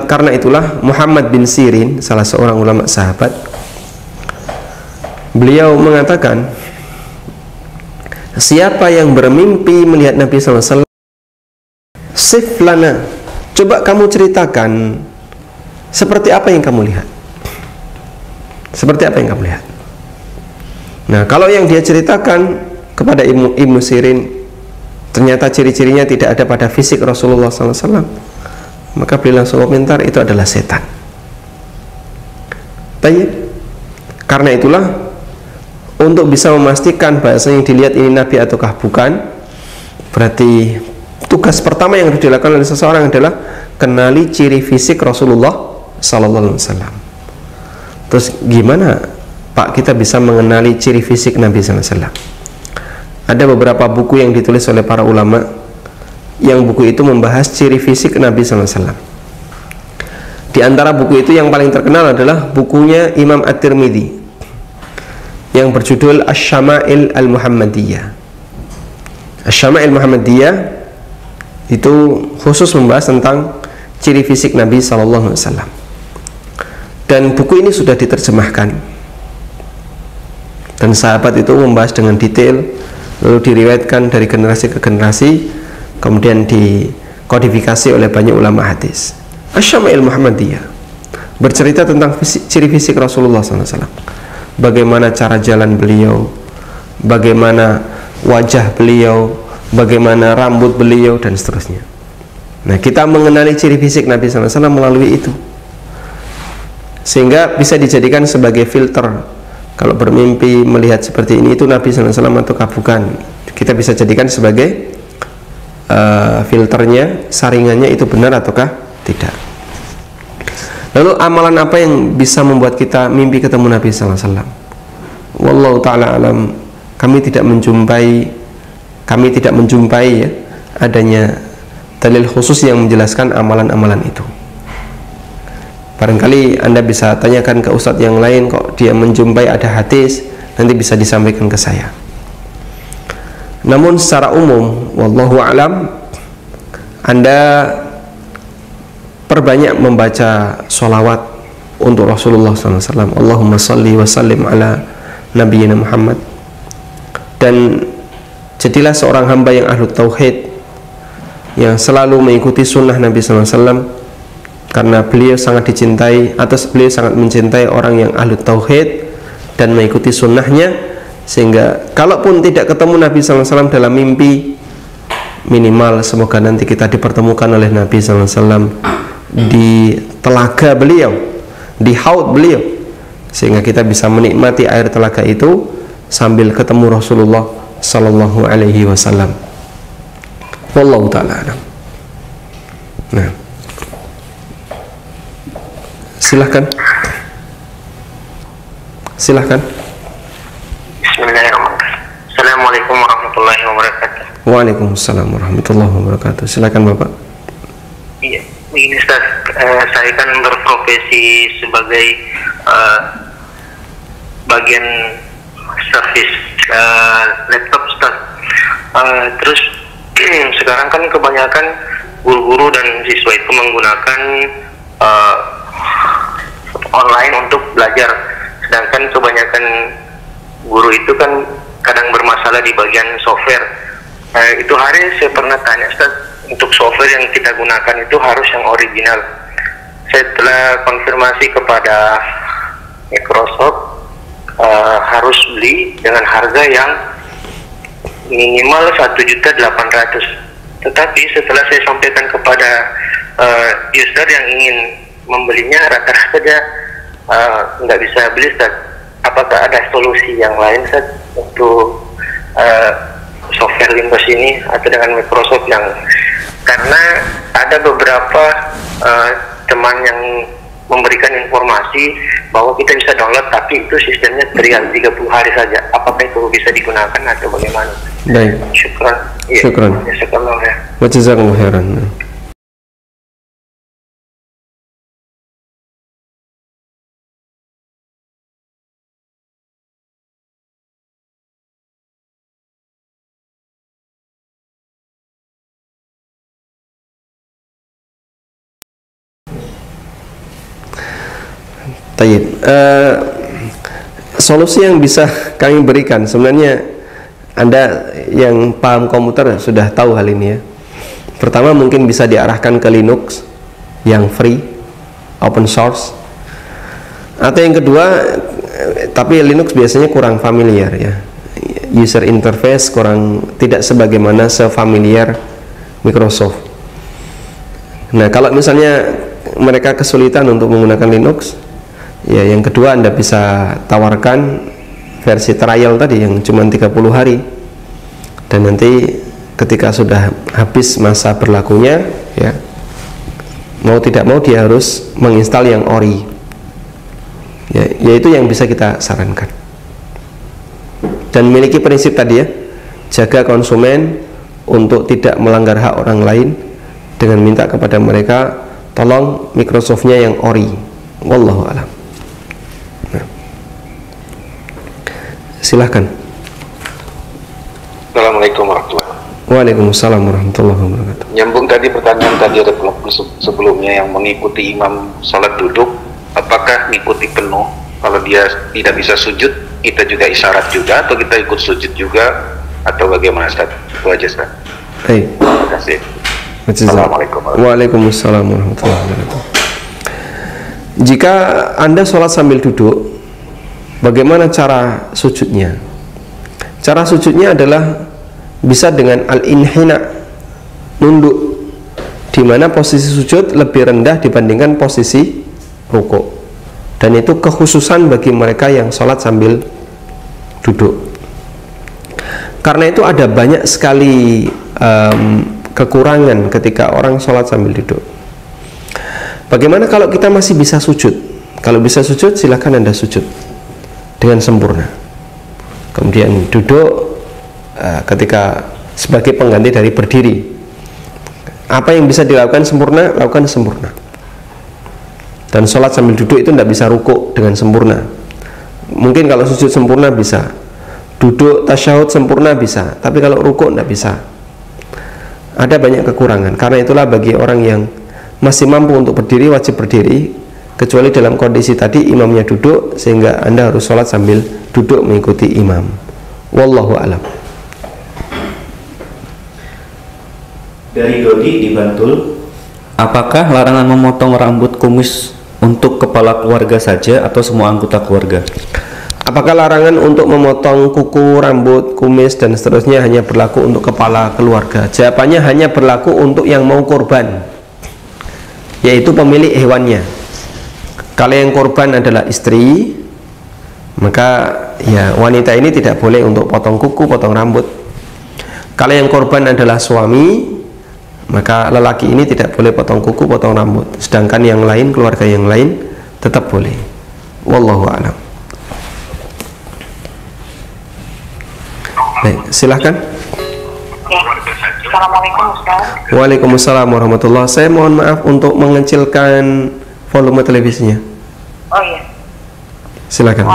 Karena itulah Muhammad bin Sirin, salah seorang ulama sahabat, beliau mengatakan, siapa yang bermimpi melihat Nabi SAW, siflana, coba kamu ceritakan seperti apa yang kamu lihat. Seperti apa yang kamu lihat. Nah, kalau yang dia ceritakan kepada Ibnu Sirin ternyata ciri-cirinya tidak ada pada fisik Rasulullah SAW, maka beliau langsung komentar itu adalah setan. Baik. Karena itulah untuk bisa memastikan bahasa yang dilihat ini Nabi ataukah bukan, berarti tugas pertama yang harus dilakukan oleh seseorang adalah kenali ciri fisik Rasulullah SAW. Terus gimana Pak kita bisa mengenali ciri fisik Nabi SAW? Ada beberapa buku yang ditulis oleh para ulama, yang buku itu membahas ciri fisik Nabi SAW. Di antara buku itu yang paling terkenal adalah bukunya Imam At-Tirmidzi yang berjudul Asy-Syama'il Al-Muhammadiyah. Asy-Syama'il Muhammadiyah itu khusus membahas tentang ciri fisik Nabi SAW. Dan buku ini sudah diterjemahkan, dan sahabat itu membahas dengan detail, lalu diriwayatkan dari generasi ke generasi, kemudian dikodifikasi oleh banyak ulama hadis. Asy-Syama'il Muhammadiyah bercerita tentang ciri fisik Rasulullah SAW, bagaimana cara jalan beliau, bagaimana wajah beliau, bagaimana rambut beliau, dan seterusnya. Nah, kita mengenali ciri fisik Nabi SAW melalui itu, sehingga bisa dijadikan sebagai filter. Kalau bermimpi melihat seperti ini, itu Nabi SAW ataukah bukan, kita bisa jadikan sebagai filternya, saringannya itu benar ataukah tidak. Lalu amalan apa yang bisa membuat kita mimpi ketemu Nabi SAW? Wallahu ta'ala alam, kami tidak menjumpai ya, adanya dalil khusus yang menjelaskan amalan-amalan itu. Barangkali Anda bisa tanyakan ke ustadz yang lain, kok dia menjumpai ada hadis, nanti bisa disampaikan ke saya. Namun secara umum, wallahu alam, Anda perbanyak membaca sholawat untuk Rasulullah SAW. Allahumma salli wa sallim ala nabiyyina Muhammad. Dan jadilah seorang hamba yang ahlu tauhid, yang selalu mengikuti sunnah Nabi SAW, karena beliau sangat dicintai, atas beliau sangat mencintai orang yang ahlu tauhid dan mengikuti sunnahnya, sehingga kalaupun tidak ketemu Nabi SAW dalam mimpi, minimal semoga nanti kita dipertemukan oleh Nabi SAW di telaga beliau, di haud beliau, sehingga kita bisa menikmati air telaga itu sambil ketemu Rasulullah Sallallahu Alaihi Wasallam. Wallahu ta'ala alam. Nah, silahkan. Bismillahirrahmanirrahim. Assalamualaikum warahmatullahi wabarakatuh. Waalaikumsalam warahmatullahi wabarakatuh. Silakan Bapak. Iya, begini Ustaz, saya kan berprofesi sebagai bagian servis laptop Ustaz. Terus sekarang kan kebanyakan guru-guru dan siswa itu menggunakan online untuk belajar, sedangkan kebanyakan guru itu kan kadang bermasalah di bagian software. Itu hari saya pernah tanya Ustaz, untuk software yang kita gunakan itu harus yang original. Saya telah konfirmasi kepada Microsoft, harus beli dengan harga yang minimal 1.800.000. Tetapi setelah saya sampaikan kepada user yang ingin membelinya, rata-rata dia nggak bisa beli Ustaz. Apakah ada solusi yang lain Ustaz untuk software Linux ini atau dengan Microsoft yang karena ada beberapa teman yang memberikan informasi bahwa kita bisa download tapi itu sistemnya trial 30 hari saja. Apakah itu bisa digunakan atau bagaimana? Baik. Syukran. Ya, Syukran. Syukran ya. Wa jazakumullahu khairan. Tayyib. Solusi yang bisa kami berikan, sebenarnya Anda yang paham komputer sudah tahu hal ini ya. Pertama, mungkin bisa diarahkan ke Linux yang free, open source. Atau yang kedua, tapi Linux biasanya kurang familiar ya, user interface kurang, tidak sebagaimana sefamiliar Microsoft. Nah, kalau misalnya mereka kesulitan untuk menggunakan Linux, ya yang kedua Anda bisa tawarkan versi trial tadi yang cuma 30 hari, dan nanti ketika sudah habis masa berlakunya ya, mau tidak mau dia harus menginstal yang ori ya, yaitu yang bisa kita sarankan. Dan memiliki prinsip tadi ya, jaga konsumen untuk tidak melanggar hak orang lain dengan minta kepada mereka tolong Microsoftnya yang ori. Wallahu a'lam. Silahkan. Assalamualaikum warahmatullahi wabarakatuh. Waalaikumsalam warahmatullahi wabarakatuh. Nyambung tadi pertanyaan tadi ada sebelumnya yang mengikuti imam sholat duduk, apakah mengikuti penuh? Kalau dia tidak bisa sujud, kita juga isyarat juga atau kita ikut sujud juga atau bagaimana Ustaz? Itu aja Ustaz. Baik. Terima kasih. Assalamualaikum warahmatullahi wabarakatuh. Waalaikumsalam warahmatullahi wabarakatuh. Jika Anda sholat sambil duduk, bagaimana cara sujudnya? Cara sujudnya adalah bisa dengan al-inhina, nunduk, di mana posisi sujud lebih rendah dibandingkan posisi rukuk, dan itu kekhususan bagi mereka yang sholat sambil duduk. Karena itu ada banyak sekali kekurangan ketika orang sholat sambil duduk. Bagaimana kalau kita masih bisa sujud? Kalau bisa sujud, silakan Anda sujud dengan sempurna. Kemudian duduk ketika sebagai pengganti dari berdiri. Apa yang bisa dilakukan sempurna, lakukan sempurna. Dan sholat sambil duduk itu tidak bisa rukuk dengan sempurna. Mungkin kalau sujud sempurna bisa, duduk tasyahud sempurna bisa, tapi kalau rukuk tidak bisa. Ada banyak kekurangan. Karena itulah bagi orang yang masih mampu untuk berdiri, wajib berdiri, kecuali dalam kondisi tadi imamnya duduk, sehingga Anda harus sholat sambil duduk mengikuti imam. Wallahu a'lam. Dari Dodi di Bantul, apakah larangan memotong rambut kumis untuk kepala keluarga saja atau semua anggota keluarga? Apakah larangan untuk memotong kuku, rambut, kumis dan seterusnya hanya berlaku untuk kepala keluarga? Jawabannya hanya berlaku untuk yang mau korban, yaitu pemilik hewannya. Kalau yang korban adalah istri, maka ya wanita ini tidak boleh untuk potong kuku, potong rambut. Kalau yang korban adalah suami, maka lelaki ini tidak boleh potong kuku, potong rambut. Sedangkan yang lain, keluarga yang lain tetap boleh. Wallahu a'lam. Baik, silahkan. Ya. Assalamualaikum Ustaz. Waalaikumsalam warahmatullahi. Saya mohon maaf untuk mengecilkan volume televisinya. Oh iya. Silakan.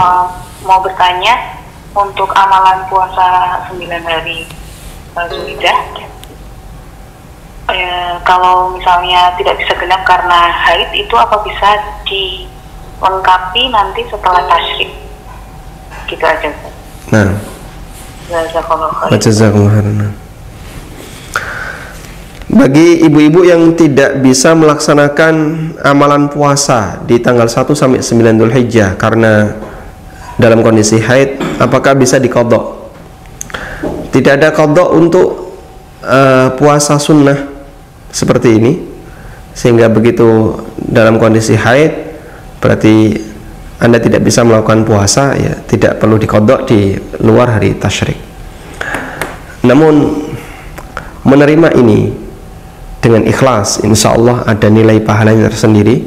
Mau bertanya untuk amalan puasa 9 hari Zulhijjah. Kalau misalnya tidak bisa genap karena haid, itu apa bisa dilengkapi nanti setelah tasyrik? Gitu aja. Nah. Jazakallahu khairan. Bagi ibu-ibu yang tidak bisa melaksanakan amalan puasa di tanggal 1 sampai 9 Dzulhijjah karena dalam kondisi haid, apakah bisa diqadha? Tidak ada qadha untuk puasa sunnah seperti ini, sehingga begitu dalam kondisi haid berarti Anda tidak bisa melakukan puasa, ya tidak perlu diqadha di luar hari tasyrik. Namun menerima ini dengan ikhlas, insya Allah ada nilai pahalanya tersendiri.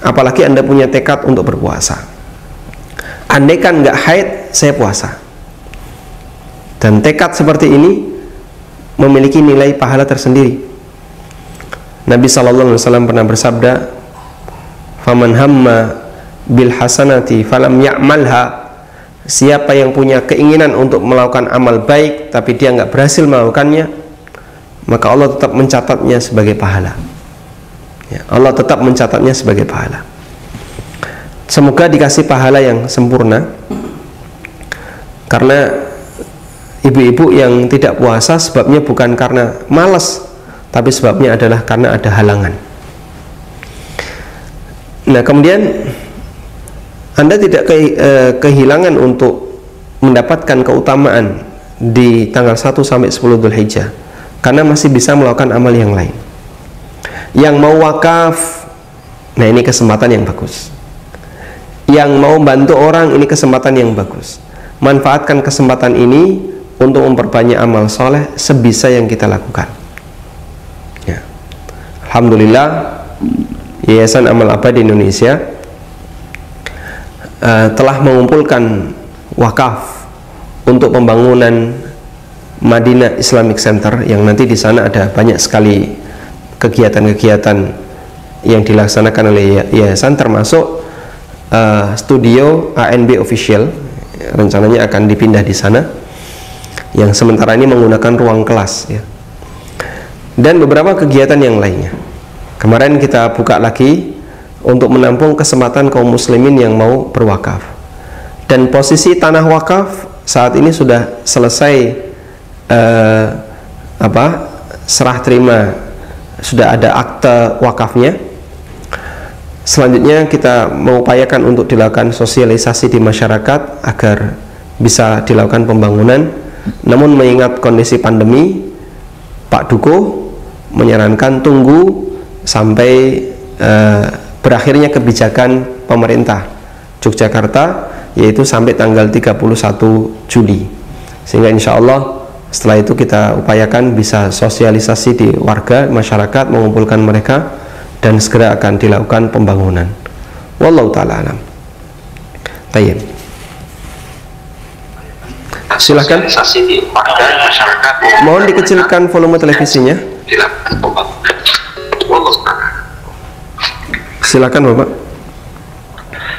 Apalagi Anda punya tekad untuk berpuasa. Andai kan nggak haid, saya puasa. Dan tekad seperti ini memiliki nilai pahala tersendiri. Nabi SAW pernah bersabda, "Faman hamma bil hasanati falam ya'malha." Siapa yang punya keinginan untuk melakukan amal baik tapi dia nggak berhasil melakukannya, maka Allah tetap mencatatnya sebagai pahala. Ya, Allah tetap mencatatnya sebagai pahala. Semoga dikasih pahala yang sempurna. Karena ibu-ibu yang tidak puasa sebabnya bukan karena malas, tapi sebabnya adalah karena ada halangan. Nah, kemudian Anda tidak kehilangan untuk mendapatkan keutamaan di tanggal 1 sampai 10 Dzulhijjah, karena masih bisa melakukan amal yang lain. Yang mau wakaf, nah ini kesempatan yang bagus. Yang mau bantu orang, ini kesempatan yang bagus. Manfaatkan kesempatan ini untuk memperbanyak amal soleh sebisa yang kita lakukan. Ya. Alhamdulillah, Yayasan Amal Abadi Indonesia telah mengumpulkan wakaf untuk pembangunan Madinah Islamic Center, yang nanti di sana ada banyak sekali kegiatan-kegiatan yang dilaksanakan oleh yayasan, termasuk studio ANB official rencananya akan dipindah di sana, yang sementara ini menggunakan ruang kelas, ya. Dan beberapa kegiatan yang lainnya. Kemarin kita buka lagi untuk menampung kesempatan kaum muslimin yang mau berwakaf. Dan posisi tanah wakaf saat ini sudah selesai serah terima, sudah ada akte wakafnya. Selanjutnya kita mengupayakan untuk dilakukan sosialisasi di masyarakat agar bisa dilakukan pembangunan. Namun mengingat kondisi pandemi, Pak Duko menyarankan tunggu sampai berakhirnya kebijakan pemerintah Yogyakarta, yaitu sampai tanggal 31 Juli, sehingga insya Allah setelah itu kita upayakan bisa sosialisasi di warga, masyarakat, mengumpulkan mereka, dan segera akan dilakukan pembangunan. Wallahu ta'ala alam. Tayyib. Silakan. Sosialisasi di warga, masyarakat. Mohon dikecilkan volume televisinya. Silakan Bapak.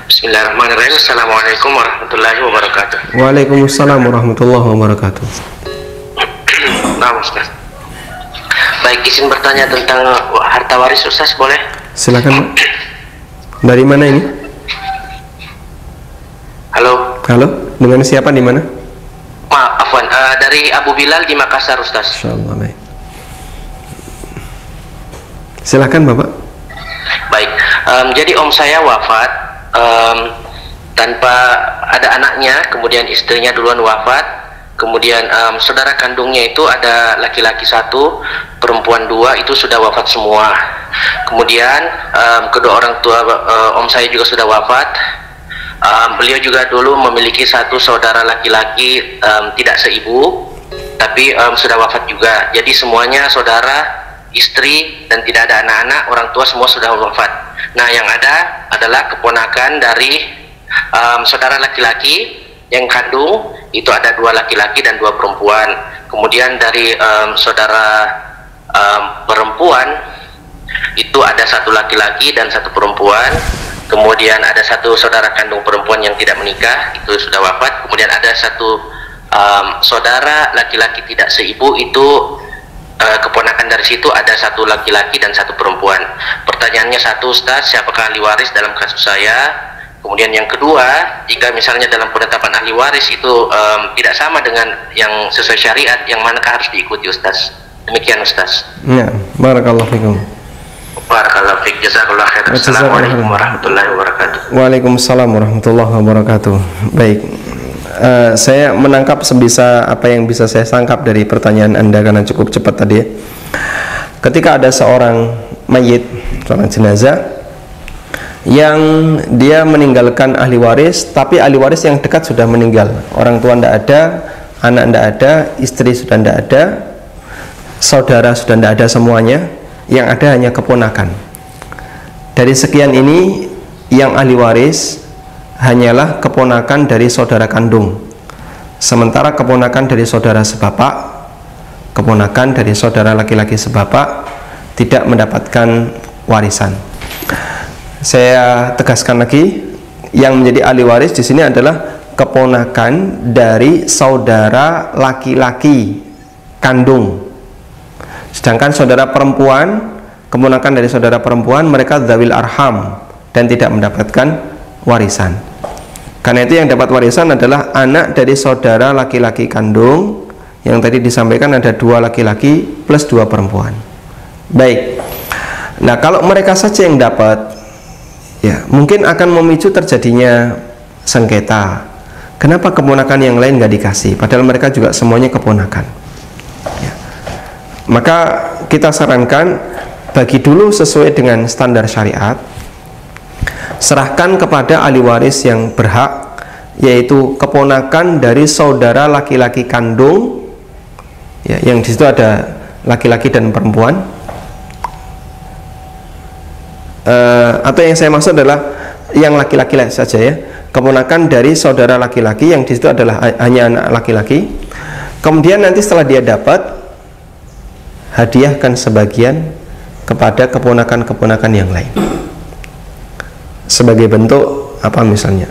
Bismillahirrahmanirrahim. Assalamualaikum warahmatullahi wabarakatuh. Waalaikumsalam warahmatullahi wabarakatuh. Nah, Ustaz. Baik, izin bertanya tentang harta waris, Ustaz, boleh? Silakan Pak. Dari mana ini? Halo. Halo, dengan siapa, di mana? Maaf, Afwan, dari Abu Bilal di Makassar, Ustaz. Insyaallah, baik. Silakan Bapak. Baik, jadi om saya wafat tanpa ada anaknya, kemudian istrinya duluan wafat, kemudian saudara kandungnya itu ada laki-laki 1, perempuan 2, itu sudah wafat semua. Kemudian kedua orang tua om saya juga sudah wafat. Beliau juga dulu memiliki 1 saudara laki-laki tidak seibu, tapi sudah wafat juga. Jadi semuanya saudara, istri, dan tidak ada anak-anak, orang tua semua sudah wafat. Nah, yang ada adalah keponakan dari saudara laki-laki yang kandung, itu ada 2 laki-laki dan 2 perempuan. Kemudian dari saudara perempuan itu ada 1 laki-laki dan 1 perempuan. Kemudian ada 1 saudara kandung perempuan yang tidak menikah, itu sudah wafat. Kemudian ada 1 saudara laki-laki tidak seibu, itu keponakan dari situ ada 1 laki-laki dan 1 perempuan. Pertanyaannya 1, Ustaz, siapakah ahli waris dalam kasus saya? Kemudian yang kedua, jika misalnya dalam penetapan ahli waris itu tidak sama dengan yang sesuai syariat, yang manakah harus diikuti, Ustaz? Demikian, Ustaz. Ya, barakallahu fikum. Barakallahu fiik, jazakallahu khair. Assalamualaikum warahmatullahi wabarakatuh. Waalaikumsalam warahmatullahi wabarakatuh. Baik. Saya menangkap sebisa apa yang bisa saya tangkap dari pertanyaan Anda karena cukup cepat tadi, ya. Ketika ada seorang mayit, seorang jenazah yang dia meninggalkan ahli waris, tapi ahli waris yang dekat sudah meninggal, orang tua tidak ada, anak tidak ada, istri sudah tidak ada, saudara sudah tidak ada semuanya, yang ada hanya keponakan. Dari sekian ini, yang ahli waris hanyalah keponakan dari saudara kandung, sementara keponakan dari saudara sebapak, keponakan dari saudara laki-laki sebapak tidak mendapatkan warisan. Saya tegaskan lagi, yang menjadi ahli waris di sini adalah keponakan dari saudara laki-laki kandung. Sedangkan saudara perempuan, keponakan dari saudara perempuan, mereka dzawil arham dan tidak mendapatkan warisan. Karena itu yang dapat warisan adalah anak dari saudara laki-laki kandung, yang tadi disampaikan ada 2 laki-laki plus 2 perempuan. Baik. Nah, kalau mereka saja yang dapat, ya mungkin akan memicu terjadinya sengketa. Kenapa keponakan yang lain nggak dikasih? Padahal mereka juga semuanya keponakan. Ya. Maka kita sarankan bagi dulu sesuai dengan standar syariat, serahkan kepada ahli waris yang berhak, yaitu keponakan dari saudara laki-laki kandung, ya, yang di situ ada laki-laki dan perempuan. Atau yang saya maksud adalah yang laki-laki saja, ya, keponakan dari saudara laki-laki yang di situ adalah hanya anak laki-laki. Kemudian nanti setelah dia dapat, hadiahkan sebagian kepada keponakan-keponakan yang lain sebagai bentuk apa misalnya,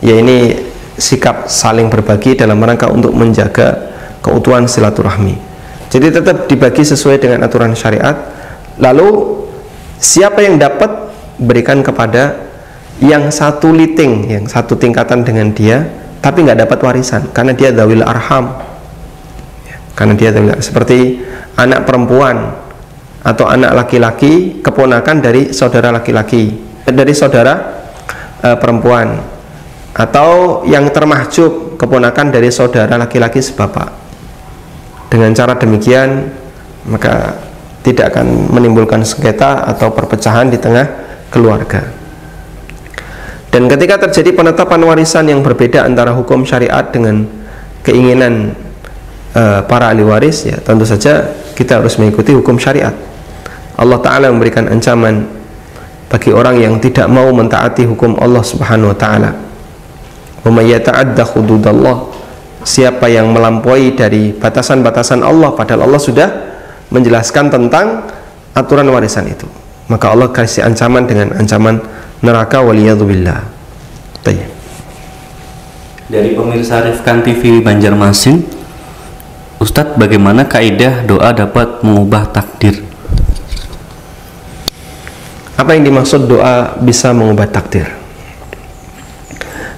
ya ini sikap saling berbagi dalam rangka untuk menjaga keutuhan silaturahmi. Jadi tetap dibagi sesuai dengan aturan syariat. Lalu siapa yang dapat, berikan kepada yang satu liting, yang satu tingkatan dengan dia, tapi nggak dapat warisan karena dia dzawil arham, ya, karena dia dzawil arham. Seperti anak perempuan atau anak laki-laki keponakan dari saudara laki-laki, dari saudara perempuan, atau yang termahjub keponakan dari saudara laki-laki sebapak. Dengan cara demikian maka tidak akan menimbulkan sengketa atau perpecahan di tengah keluarga. Dan ketika terjadi penetapan warisan yang berbeda antara hukum syariat dengan keinginan para ahli waris, ya tentu saja kita harus mengikuti hukum syariat. Allah Ta'ala memberikan ancaman bagi orang yang tidak mau mentaati hukum Allah Subhanahu wa Ta'ala. Wa may yata'adda hududallah, siapa yang melampaui dari batasan-batasan Allah, padahal Allah sudah menjelaskan tentang aturan warisan itu, maka Allah kasih ancaman dengan ancaman neraka, waliyadzubillah. Dari pemirsa Rifkan TV Banjarmasin, Ustadz, bagaimana kaidah doa dapat mengubah takdir? Apa yang dimaksud doa bisa mengubah takdir?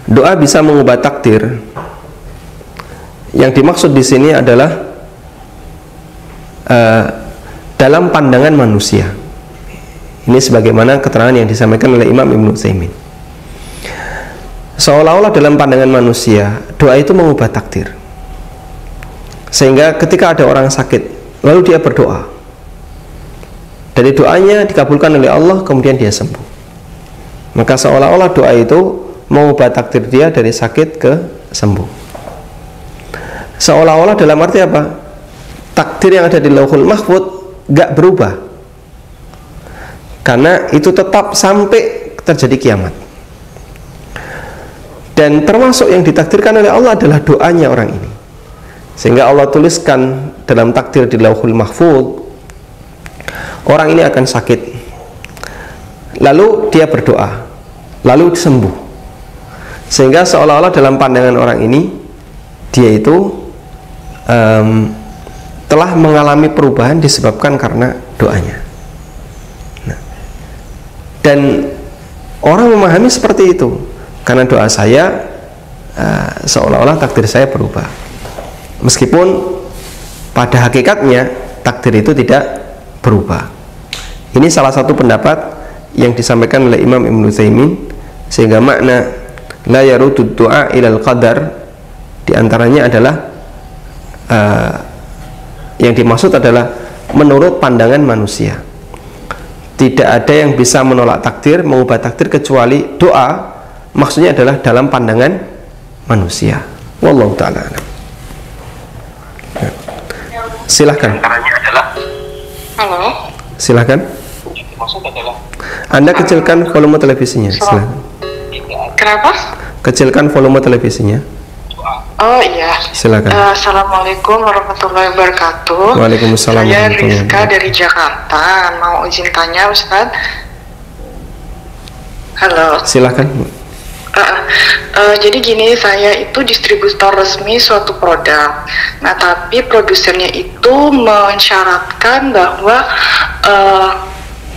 Doa bisa mengubah takdir, yang dimaksud di sini adalah dalam pandangan manusia. Ini sebagaimana keterangan yang disampaikan oleh Imam Ibnu Utsaimin. Seolah-olah dalam pandangan manusia doa itu mengubah takdir, sehingga ketika ada orang sakit lalu dia berdoa, dari doanya dikabulkan oleh Allah, kemudian dia sembuh, maka seolah-olah doa itu mengubah takdir dia dari sakit ke sembuh. Seolah-olah dalam arti apa? Takdir yang ada di Lauhul Mahfuz gak berubah, karena itu tetap sampai terjadi kiamat. Dan termasuk yang ditakdirkan oleh Allah adalah doanya orang ini, sehingga Allah tuliskan dalam takdir di Lauhul Mahfuz, orang ini akan sakit, lalu dia berdoa, lalu sembuh, sehingga seolah-olah dalam pandangan orang ini dia itu telah mengalami perubahan disebabkan karena doanya. Nah, dan orang memahami seperti itu, karena doa saya seolah-olah takdir saya berubah, meskipun pada hakikatnya takdir itu tidak berubah. Ini salah satu pendapat yang disampaikan oleh Imam Ibnu Utsaimin, sehingga makna la yarudud du'a ilal qadar diantaranya adalah yang dimaksud adalah menurut pandangan manusia. Tidak ada yang bisa menolak takdir, mengubah takdir, kecuali doa. Maksudnya adalah dalam pandangan manusia. Wallahu ta'ala. Silahkan. Caranya adalah, halo. Silahkan. Maksud adalah, Anda kecilkan volume televisinya. Silahkan. kenapa? Kecilkan volume televisinya. Oh iya. Silakan. Assalamualaikum warahmatullahi wabarakatuh. Waalaikumsalam Saya warahmatullahi Rizka wabarakatuh. dari Jakarta. Mau izin tanya, Ustadz? Halo. Silahkan. Jadi gini, saya itu distributor resmi suatu produk. Nah, tapi produsennya itu mensyaratkan bahwa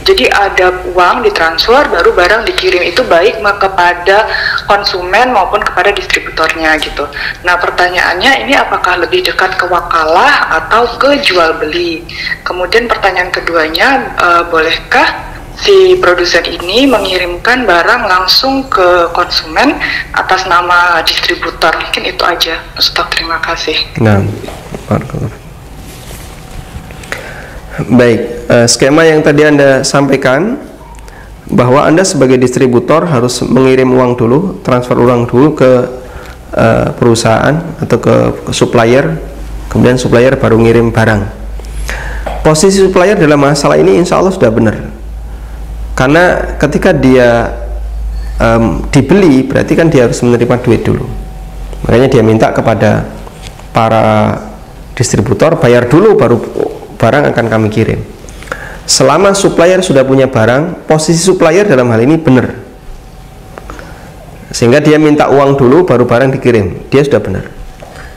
jadi ada uang ditransfer baru barang dikirim, itu baik kepada konsumen maupun kepada distributornya gitu. Nah, pertanyaannya ini apakah lebih dekat ke wakalah atau ke jual beli? Kemudian pertanyaan keduanya, bolehkah si produsen ini mengirimkan barang langsung ke konsumen atas nama distributor? Mungkin itu aja, Ustaz. Terima kasih. Nah, baik, skema yang tadi Anda sampaikan bahwa Anda sebagai distributor harus mengirim uang dulu, transfer uang dulu ke perusahaan atau ke supplier, kemudian supplier baru ngirim barang. Posisi supplier dalam masalah ini insya Allah sudah benar, karena ketika dia dibeli berarti kan dia harus menerima duit dulu, makanya dia minta kepada para distributor bayar dulu baru barang akan kami kirim. Selama supplier sudah punya barang, posisi supplier dalam hal ini benar, sehingga dia minta uang dulu baru barang dikirim, dia sudah benar.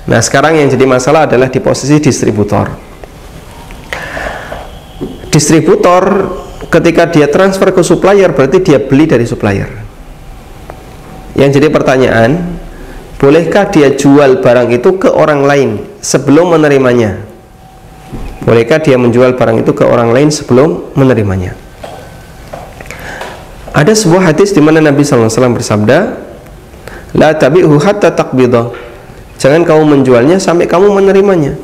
Nah, sekarang yang jadi masalah adalah di posisi distributor. Distributor ketika dia transfer ke supplier berarti dia beli dari supplier. Yang jadi pertanyaan, bolehkah dia jual barang itu ke orang lain sebelum menerimanya? Bolehkah dia menjual barang itu ke orang lain sebelum menerimanya? Ada sebuah hadis di mana Nabi SAW bersabda, la tabi'hu hatta taqbidah. Jangan kamu menjualnya sampai kamu menerimanya.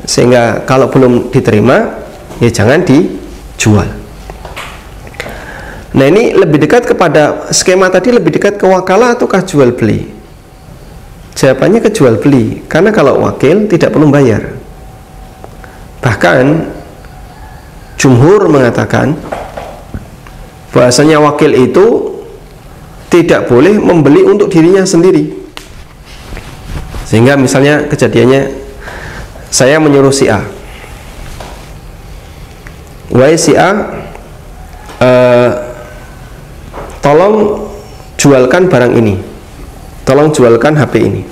Sehingga kalau belum diterima, ya jangan dijual. Nah, ini lebih dekat kepada skema tadi, lebih dekat ke wakalah ataukah jual beli? Jawabannya ke jual beli, karena kalau wakil tidak perlu bayar. Bahkan jumhur mengatakan bahasanya wakil itu tidak boleh membeli untuk dirinya sendiri. Sehingga misalnya kejadiannya, saya menyuruh si A, wahai si A, tolong jualkan barang ini, tolong jualkan HP ini.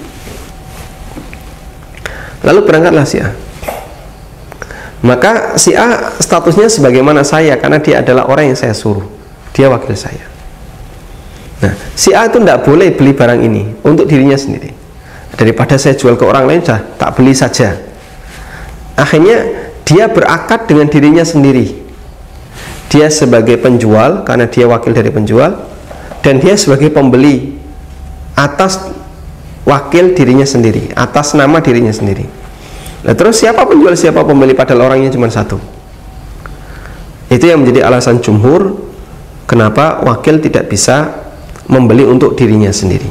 Lalu berangkatlah si A. Maka si A statusnya sebagaimana saya, karena dia adalah orang yang saya suruh, dia wakil saya. Nah, si A itu tidak boleh beli barang ini untuk dirinya sendiri. Daripada saya jual ke orang lain, sudah tak beli saja. Akhirnya dia berakad dengan dirinya sendiri. Dia sebagai penjual karena dia wakil dari penjual, dan dia sebagai pembeli atas wakil dirinya sendiri, atas nama dirinya sendiri. Nah, terus siapa penjual, siapa pembeli, padahal orangnya cuma satu. Itu yang menjadi alasan jumhur kenapa wakil tidak bisa membeli untuk dirinya sendiri.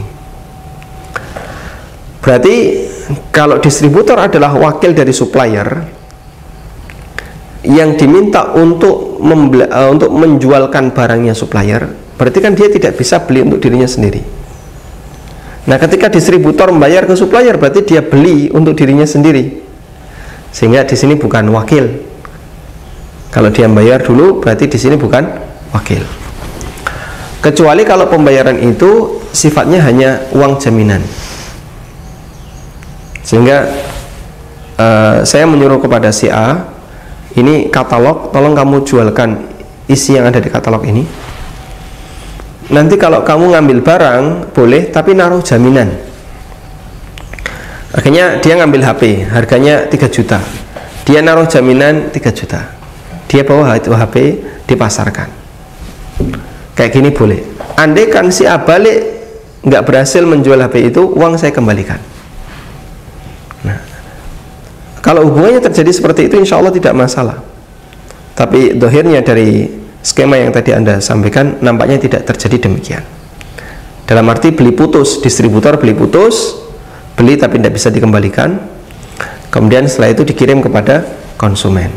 Berarti kalau distributor adalah wakil dari supplier yang diminta untuk menjualkan barangnya supplier, berarti kan dia tidak bisa beli untuk dirinya sendiri. Nah, ketika distributor membayar ke supplier, berarti dia beli untuk dirinya sendiri. Sehingga di sini bukan wakil. Kalau dia membayar dulu, berarti di sini bukan wakil. Kecuali kalau pembayaran itu sifatnya hanya uang jaminan. Sehingga saya menyuruh kepada si A, ini katalog, tolong kamu jualkan isi yang ada di katalog ini. Nanti kalau kamu ngambil barang boleh, tapi naruh jaminan. Akhirnya dia ngambil HP, harganya 3 juta. Dia naruh jaminan 3 juta. Dia bawa itu HP, dipasarkan. Kayak gini boleh. Andai kan si A balik nggak berhasil menjual HP itu, uang saya kembalikan. Nah, kalau hubungannya terjadi seperti itu, insya Allah tidak masalah. Tapi dohirnya dari skema yang tadi Anda sampaikan, nampaknya tidak terjadi demikian. Dalam arti beli putus, distributor beli putus, beli tapi tidak bisa dikembalikan. kemudian setelah itu dikirim kepada konsumen.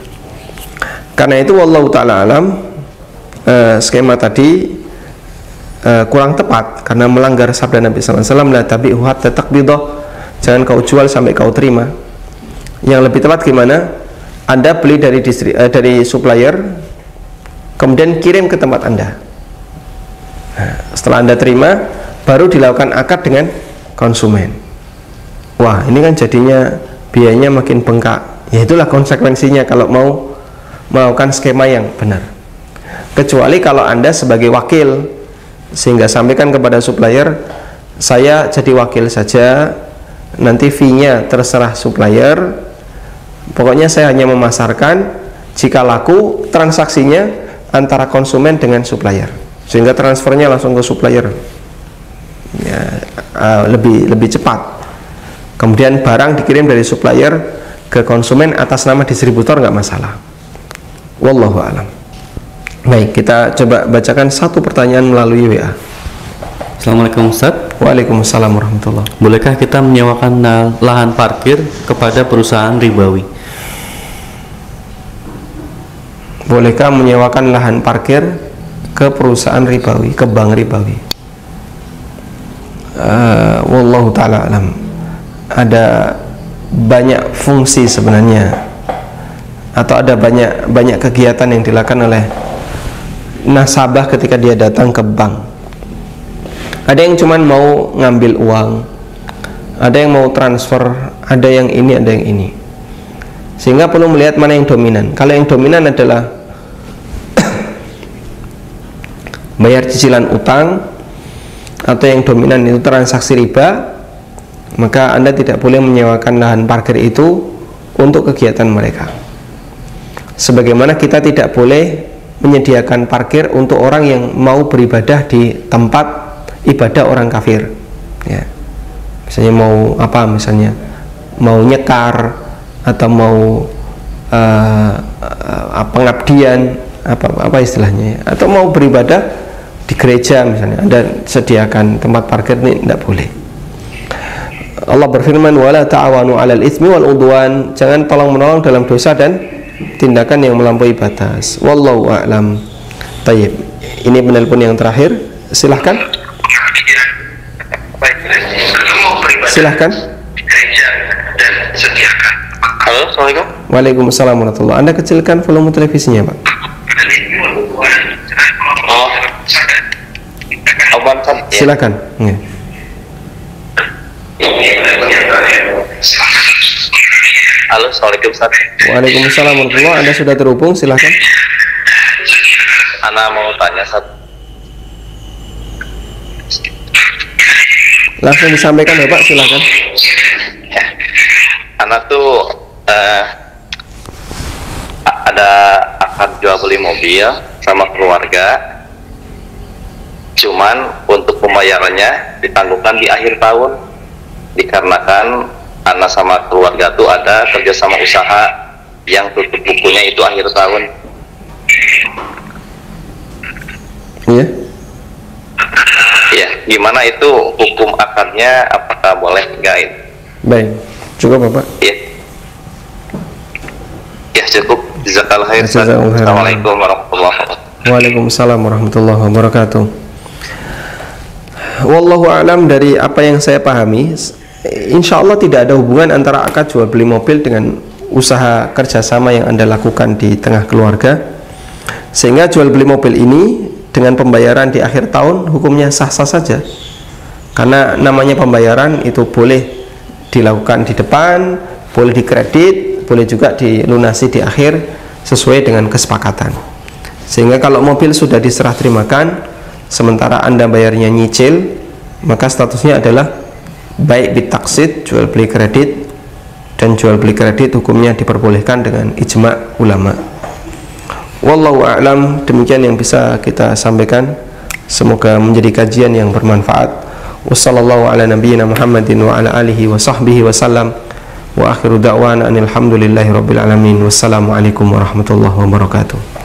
Karena itu wallahu ta'ala alam, skema tadi kurang tepat karena melanggar sabda Nabi SAW, la tabi'hu hatta taqbidah, jangan kau jual sampai kau terima. Yang lebih tepat gimana? Anda beli dari supplier, kemudian kirim ke tempat Anda. Nah, setelah Anda terima, baru dilakukan akad dengan konsumen. Wah, ini kan jadinya biayanya makin bengkak. Ya itulah konsekuensinya kalau mau melakukan skema yang benar. Kecuali kalau Anda sebagai wakil, sehingga sampaikan kepada supplier, saya jadi wakil saja, nanti fee-nya terserah supplier, pokoknya saya hanya memasarkan, jika laku transaksinya antara konsumen dengan supplier, sehingga transfernya langsung ke supplier ya, lebih cepat. Kemudian barang dikirim dari supplier ke konsumen atas nama distributor, nggak masalah. Wallahu a'lam. Baik, kita coba bacakan satu pertanyaan melalui WA. Assalamualaikum Ustaz. Waalaikumsalam warahmatullahi. Bolehkah kita menyewakan lahan parkir kepada perusahaan ribawi? Bolehkah menyewakan lahan parkir ke perusahaan ribawi, ke bank ribawi? Wallahu ta'ala alam. Ada banyak fungsi sebenarnya, atau ada banyak kegiatan yang dilakukan oleh nasabah ketika dia datang ke bank. Ada yang cuman mau ngambil uang, ada yang mau transfer, ada yang ini, ada yang ini. Sehingga perlu melihat mana yang dominan. Kalau yang dominan adalah bayar cicilan utang, atau yang dominan itu transaksi riba, maka Anda tidak boleh menyewakan lahan parkir itu untuk kegiatan mereka. Sebagaimana kita tidak boleh menyediakan parkir untuk orang yang mau beribadah di tempat ibadah orang kafir, ya. Misalnya mau apa, misalnya mau nyekar atau mau pengabdian, apa istilahnya, ya, atau mau beribadah di gereja misalnya, Anda sediakan tempat parkir, ini tidak boleh. Allah berfirman, wala ta'awanu 'alal itsmi wal udwan, jangan tolong-menolong dalam dosa dan tindakan yang melampaui batas. Wallahu a'lam. Tayyib. Ini penelpon yang terakhir. Silahkan. Silahkan. Halo, Assalamualaikum. Waalaikumsalam warahmatullahi. Anda kecilkan volume televisinya, Pak. Silahkan. Ya. Halo, Assalamualaikum Ustaz. Waalaikumsalam warahmatullahi. Anda sudah terhubung, silahkan. Ana mau tanya Ustaz. Langsung disampaikan ya Pak, silahkan. Ya. Ana tuh ada akad jual beli mobil sama keluarga. Cuman untuk pembayarannya ditanggungkan di akhir tahun, dikarenakan anak sama keluarga tuh ada kerjasama usaha yang tutup bukunya itu akhir tahun. Iya. Iya, gimana itu hukum akadnya? Apakah boleh enggak? Baik, cukup Bapak. Iya. Ya cukup. Jazakallahu khair. Jazakallahu khair. Assalamualaikum warahmatullahi wabarakatuh. Waalaikumsalam warahmatullahi wabarakatuh. Wallahu a'lam. Dari apa yang saya pahami, insya Allah tidak ada hubungan antara akad jual beli mobil dengan usaha kerjasama yang Anda lakukan di tengah keluarga, sehingga jual beli mobil ini dengan pembayaran di akhir tahun hukumnya sah-sah saja, karena namanya pembayaran itu boleh dilakukan di depan, boleh dikredit, boleh juga dilunasi di akhir sesuai dengan kesepakatan. Sehingga kalau mobil sudah diserah terimakan sementara Anda bayarnya nyicil, maka statusnya adalah baik bitaksid, jual beli kredit, dan jual beli kredit hukumnya diperbolehkan dengan ijma' ulama. Wallahu a'lam. Demikian yang bisa kita sampaikan, semoga menjadi kajian yang bermanfaat. Wassallallahu ala nabiyyina Muhammadin wa ala alihi wa sahbihi wa sallam, wa akhiru da'wana anil hamdulillahi rabbil alamin. Wassalamualaikum warahmatullahi wabarakatuh.